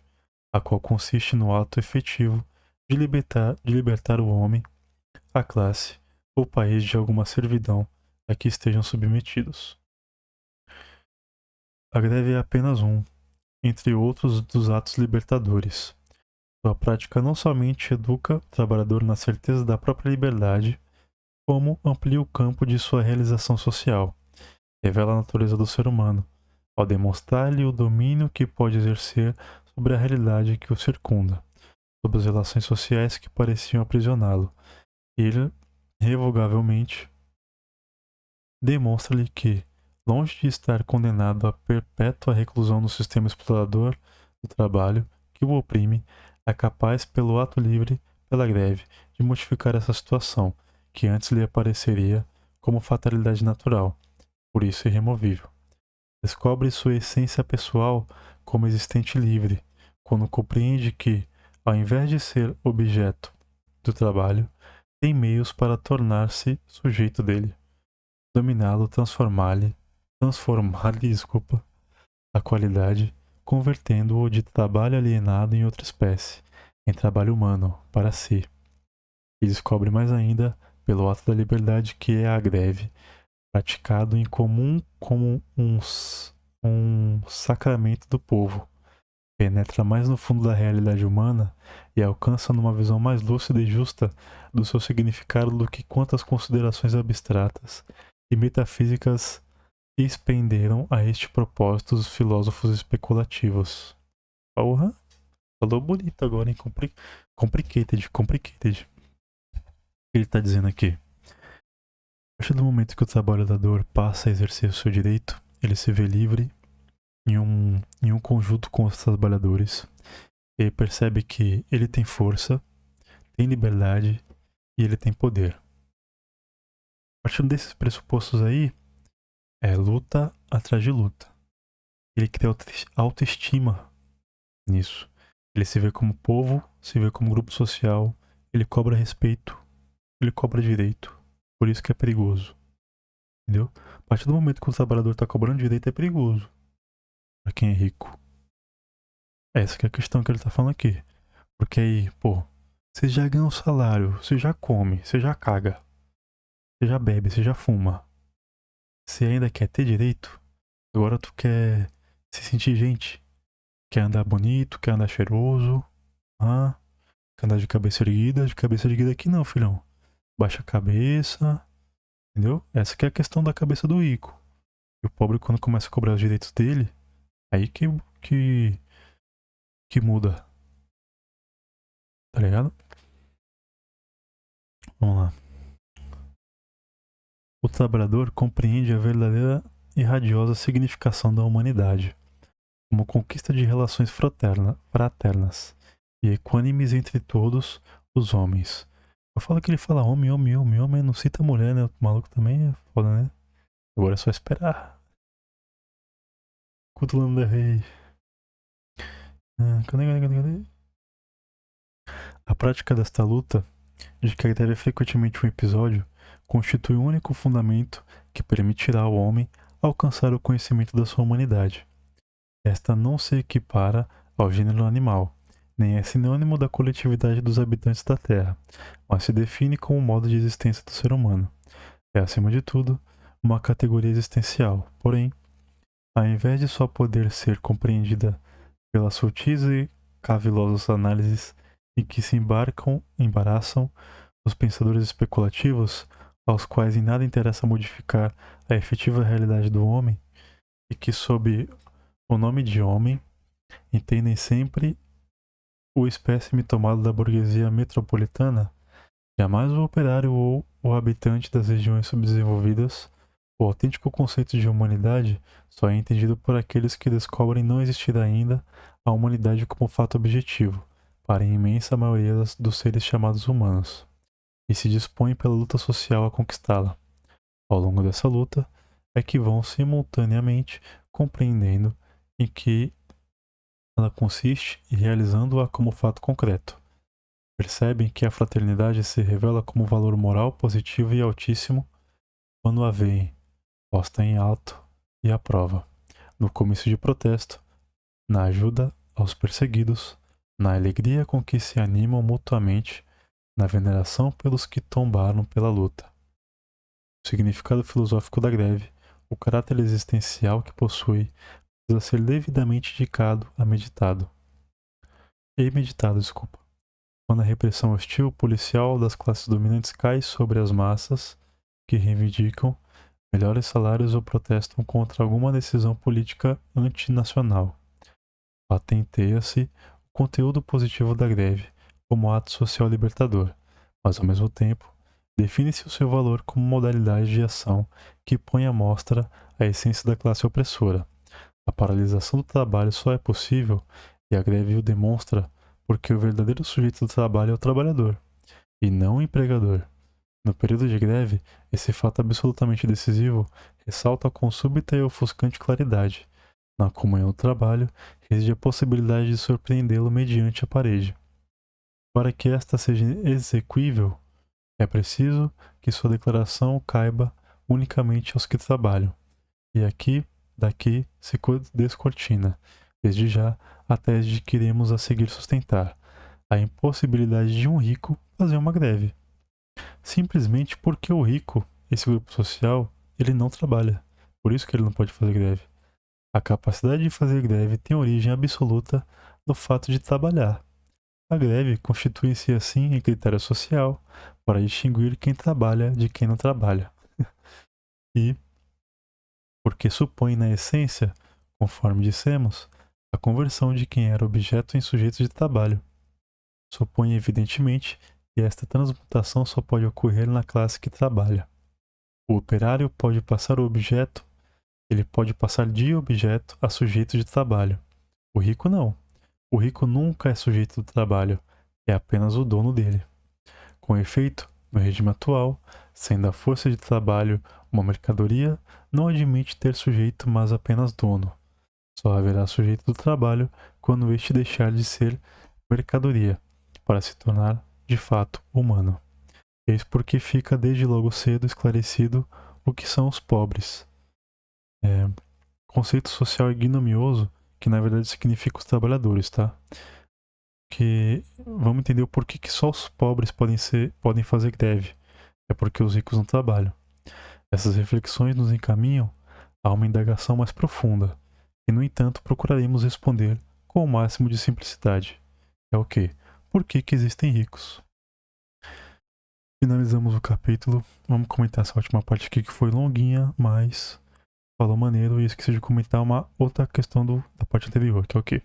a qual consiste no ato efetivo de libertar o homem, a classe ou país de alguma servidão a que estejam submetidos. A greve é apenas um, entre outros, dos atos libertadores. Sua prática não somente educa o trabalhador na certeza da própria liberdade, como amplia o campo de sua realização social, revela a natureza do ser humano, ao demonstrar-lhe o domínio que pode exercer sobre a realidade que o circunda, sobre as relações sociais que pareciam aprisioná-lo. Ele, irrevogavelmente, demonstra-lhe que, longe de estar condenado à perpétua reclusão no sistema explorador do trabalho que o oprime, é capaz, pelo ato livre, pela greve, de modificar essa situação, que antes lhe apareceria como fatalidade natural, por isso irremovível. Descobre sua essência pessoal como existente livre, quando compreende que, ao invés de ser objeto do trabalho, tem meios para tornar-se sujeito dele, dominá-lo, transformar-lhe, desculpa, a qualidade, convertendo-o de trabalho alienado em outra espécie, em trabalho humano, para si. E descobre mais ainda, pelo ato da liberdade que é a greve, praticado em comum como um sacramento do povo, penetra mais no fundo da realidade humana e alcança numa visão mais lúcida e justa do seu significado do que quantas considerações abstratas e metafísicas expenderam a este propósito os filósofos especulativos. Porra, falou bonito agora, hein? Complicated. Ele está dizendo aqui. A partir do momento que o trabalhador passa a exercer o seu direito, ele se vê livre em um conjunto com os trabalhadores. Ele percebe que ele tem força, tem liberdade e ele tem poder. A partir desses pressupostos aí, é luta atrás de luta. Ele cria autoestima nisso. Ele se vê como povo, se vê como grupo social, ele cobra respeito, ele cobra direito. Por isso que é perigoso. Entendeu? A partir do momento que o trabalhador está cobrando direito, é perigoso. Para quem é rico. Essa que é a questão que ele tá falando aqui. Porque aí, pô, você já ganha um salário, você já come, você já caga, você já bebe, você já fuma. Você ainda quer ter direito? Agora tu quer se sentir gente? Quer andar bonito, quer andar cheiroso? Quer andar de cabeça erguida? De cabeça erguida aqui não, filhão. Baixa a cabeça, entendeu? Essa que é a questão da cabeça do rico. E o pobre, quando começa a cobrar os direitos dele, aí que muda. Tá ligado? Vamos lá. O trabalhador compreende a verdadeira e radiosa significação da humanidade, como conquista de relações fraternas e equânimes entre todos os homens. Eu falo que ele fala homem, não cita mulher, né? O maluco também é foda, né? Agora é só esperar. Cutulano da Rei. Cadê? A prática desta luta, de que deve frequentemente um episódio, constitui o único fundamento que permitirá ao homem alcançar o conhecimento da sua humanidade. Esta não se equipara ao gênero animal, nem é sinônimo da coletividade dos habitantes da Terra, mas se define como o modo de existência do ser humano. É, acima de tudo, uma categoria existencial, porém, ao invés de só poder ser compreendida pelas sutis e cavilosas análises em que se embaraçam os pensadores especulativos, aos quais em nada interessa modificar a efetiva realidade do homem, e que, sob o nome de homem, entendem sempre o espécime tomado da burguesia metropolitana, jamais o operário ou o habitante das regiões subdesenvolvidas. O autêntico conceito de humanidade só é entendido por aqueles que descobrem não existir ainda a humanidade como fato objetivo, para a imensa maioria dos seres chamados humanos, e se dispõem pela luta social a conquistá-la. Ao longo dessa luta, é que vão simultaneamente compreendendo em que ela consiste e realizando-a como fato concreto. Percebem que a fraternidade se revela como valor moral positivo e altíssimo quando a veem posta em alto e à prova, no comício de protesto, na ajuda aos perseguidos, na alegria com que se animam mutuamente, na veneração pelos que tombaram pela luta. O significado filosófico da greve, o caráter existencial que possui, precisa ser devidamente meditado. Quando a repressão hostil policial das classes dominantes cai sobre as massas que reivindicam melhores salários ou protestam contra alguma decisão política antinacional, patenteia-se o conteúdo positivo da greve como ato social libertador, mas ao mesmo tempo define-se o seu valor como modalidade de ação que põe à mostra a essência da classe opressora. A paralisação do trabalho só é possível, e a greve o demonstra, porque o verdadeiro sujeito do trabalho é o trabalhador, e não o empregador. No período de greve, esse fato absolutamente decisivo ressalta com súbita e ofuscante claridade. Na comunhão do trabalho reside a possibilidade de surpreendê-lo mediante a parede. Para que esta seja exequível, É preciso que sua declaração caiba unicamente aos que trabalham. E aqui, daqui, se descortina, desde já, a tese de que iremos a seguir sustentar a impossibilidade de um rico fazer uma greve. Simplesmente porque o rico, esse grupo social, ele não trabalha. Por isso que ele não pode fazer greve. A capacidade de fazer greve tem origem absoluta no fato de trabalhar. A greve constitui-se assim em critério social para distinguir quem trabalha de quem não trabalha. E, porque supõe na essência, conforme dissemos, a conversão de quem era objeto em sujeito de trabalho. Supõe evidentemente que esta transmutação só pode ocorrer na classe que trabalha. O operário pode passar o objeto, ele pode passar de objeto a sujeito de trabalho. O rico não. O rico nunca é sujeito do trabalho, é apenas o dono dele. Com efeito, no regime atual, sendo a força de trabalho uma mercadoria, não admite ter sujeito, mas apenas dono. Só haverá sujeito do trabalho quando este deixar de ser mercadoria, para se tornar, de fato, humano. Eis porque fica desde logo cedo esclarecido o que são os pobres. Conceito social ignominioso que na verdade significa os trabalhadores, tá? Que vamos entender o porquê que só os pobres podem fazer greve. É porque os ricos não trabalham. Essas reflexões nos encaminham a uma indagação mais profunda, e no entanto procuraremos responder com o máximo de simplicidade. É o quê? Por que existem ricos? Finalizamos o capítulo. Vamos comentar essa última parte aqui que foi longuinha, mas falou maneiro, e esqueci de comentar uma outra questão da parte anterior, que é o quê?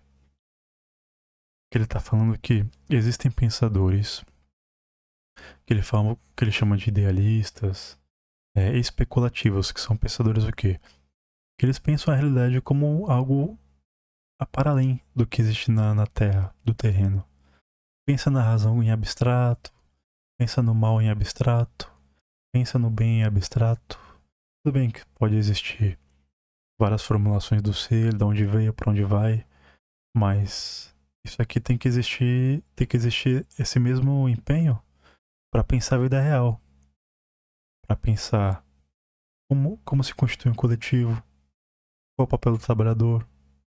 Que ele está falando que existem pensadores que ele chama de idealistas, especulativos, que são pensadores o quê? Que eles pensam a realidade como algo para além do que existe na Terra, do terreno. Pensa na razão em abstrato, pensa no mal em abstrato, pensa no bem em abstrato. Tudo bem que pode existir várias formulações do ser, de onde veio, para onde vai, mas isso aqui tem que existir esse mesmo empenho para pensar a vida real, para pensar como se constitui um coletivo, qual o papel do trabalhador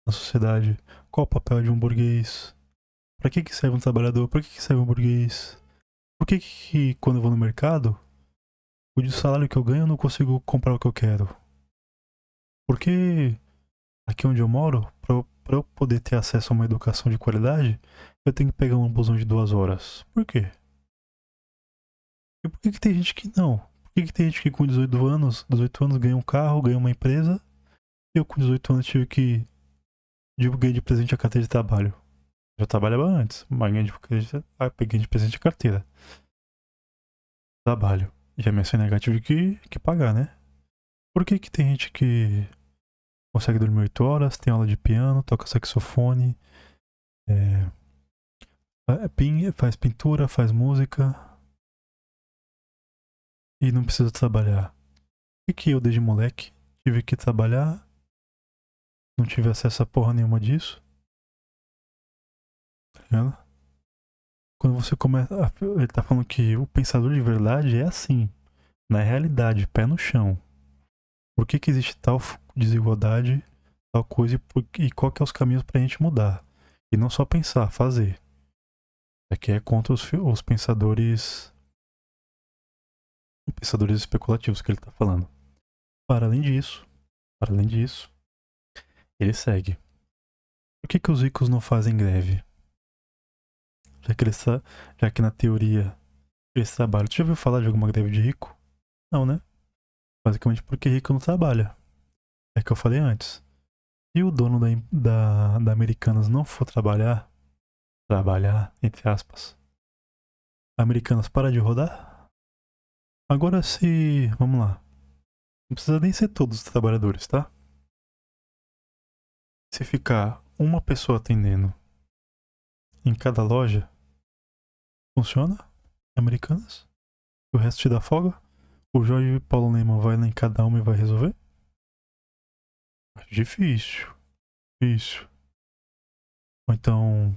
na sociedade, qual o papel de um burguês, para que serve um trabalhador, para que serve um burguês, por que quando eu vou no mercado, o salário que eu ganho eu não consigo comprar o que eu quero, por que aqui onde eu moro, para eu poder ter acesso a uma educação de qualidade, eu tenho que pegar um busão de 2 horas, por quê? E por que tem gente que não? Por que tem gente que com 18 anos ganha um carro, ganha uma empresa, e eu com 18 anos tive que ganhei de presente a carteira de trabalho? Eu trabalhava antes, mas peguei de presente a carteira. Trabalho. E a minha CNH tive que pagar, né? Por que tem gente que consegue dormir 8 horas, tem aula de piano, toca saxofone, faz pintura, faz música e não precisa trabalhar? Por que eu, desde moleque, tive que trabalhar, não tive acesso a porra nenhuma disso? Tá ligado? Quando você começa. Ele tá falando que o pensador de verdade é assim, na realidade, pé no chão. Por que existe tal desigualdade, tal coisa, e qual que é os caminhos pra gente mudar? E não só pensar, fazer. Aqui é contra os pensadores especulativos que ele tá falando. Para além disso, ele segue. Por que os ricos não fazem greve? Já que na teoria eles trabalham. Tu já ouviu falar de alguma greve de rico? Não, né? Basicamente porque rico não trabalha. É que eu falei antes. Se o dono da Americanas não for trabalhar, entre aspas, a Americanas para de rodar? Agora se. Vamos lá. Não precisa nem ser todos os trabalhadores, tá? Se ficar uma pessoa atendendo em cada loja, funciona? Americanas? O resto te dá folga? O Jorge Paulo Lehmann vai lá em cada uma e vai resolver? Acho difícil. Difícil. Ou então.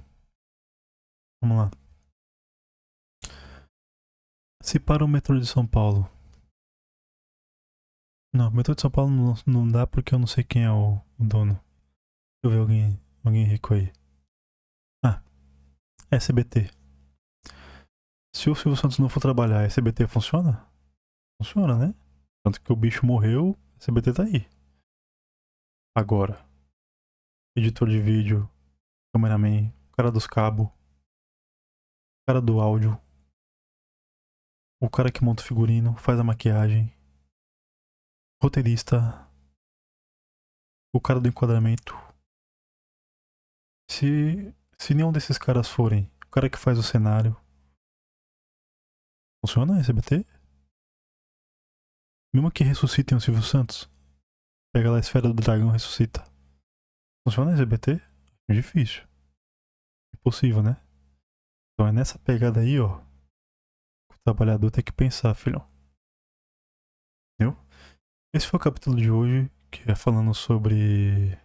Vamos lá. Se para o metrô de São Paulo. Não, o metrô de São Paulo não dá porque eu não sei quem é o dono. Deixa eu ver alguém rico aí. Ah, SBT. Se o Silvio Santos não for trabalhar, a SBT funciona? Funciona, né? Tanto que o bicho morreu, a SBT tá aí. Agora, editor de vídeo, cameraman, cara dos cabos, cara do áudio, o cara que monta o figurino, faz a maquiagem, roteirista, o cara do enquadramento. Se nenhum desses caras forem, o cara que faz o cenário, funciona a SBT? Mesmo que ressuscitem o Silvio Santos, pega lá a esfera do dragão e ressuscita. Funciona a SBT? É difícil. Impossível, né? Então é nessa pegada aí, ó. Que o trabalhador tem que pensar, filhão. Entendeu? Esse foi o capítulo de hoje, que é falando sobre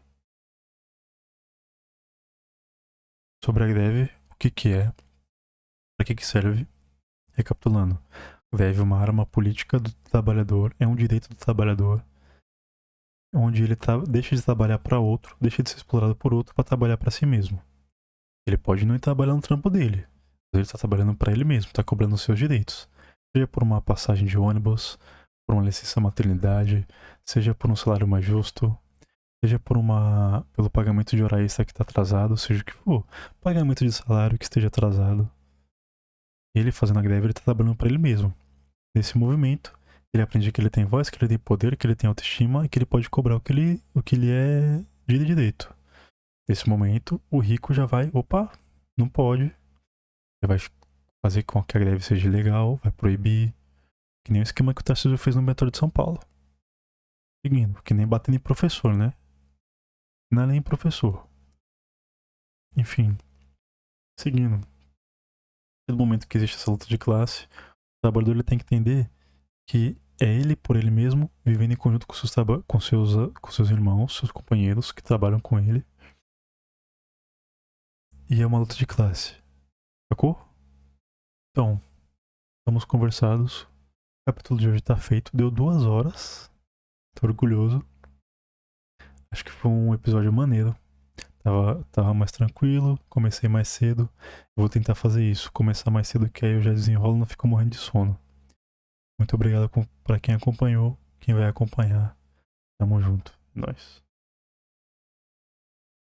a greve, o que é, para que serve. Recapitulando, greve é uma arma política do trabalhador, é um direito do trabalhador, onde ele deixa de trabalhar para outro, deixa de ser explorado por outro para trabalhar para si mesmo. Ele pode não ir trabalhar no trampo dele, mas ele está trabalhando para ele mesmo, está cobrando os seus direitos. Seja por uma passagem de ônibus, por uma licença maternidade, seja por um salário mais justo, seja pelo pagamento de hora extra que está atrasado, seja o que for, pagamento de salário que esteja atrasado. Ele fazendo a greve, ele está trabalhando para ele mesmo. Nesse movimento, ele aprende que ele tem voz, que ele tem poder, que ele tem autoestima e que ele pode cobrar o que ele é de direito. Nesse momento, o rico já vai, opa, não pode. Já vai fazer com que a greve seja ilegal, vai proibir. Que nem o esquema que o Tarcísio fez no metrô de São Paulo. Seguindo, que nem batendo em professor, né? Não é nem em professor. Enfim, seguindo. No momento que existe essa luta de classe, o trabalhador ele tem que entender que é ele por ele mesmo, vivendo em conjunto com seus irmãos, seus companheiros que trabalham com ele. E é uma luta de classe. Sacou? Então, estamos conversados. O capítulo de hoje tá feito. Deu 2 horas. Tô orgulhoso. Acho que foi um episódio maneiro. Tava mais tranquilo. Comecei mais cedo. Eu vou tentar fazer isso. Começar mais cedo, que aí eu já desenrolo e não fico morrendo de sono. Muito obrigado pra quem acompanhou. Quem vai acompanhar. Tamo junto. Nós.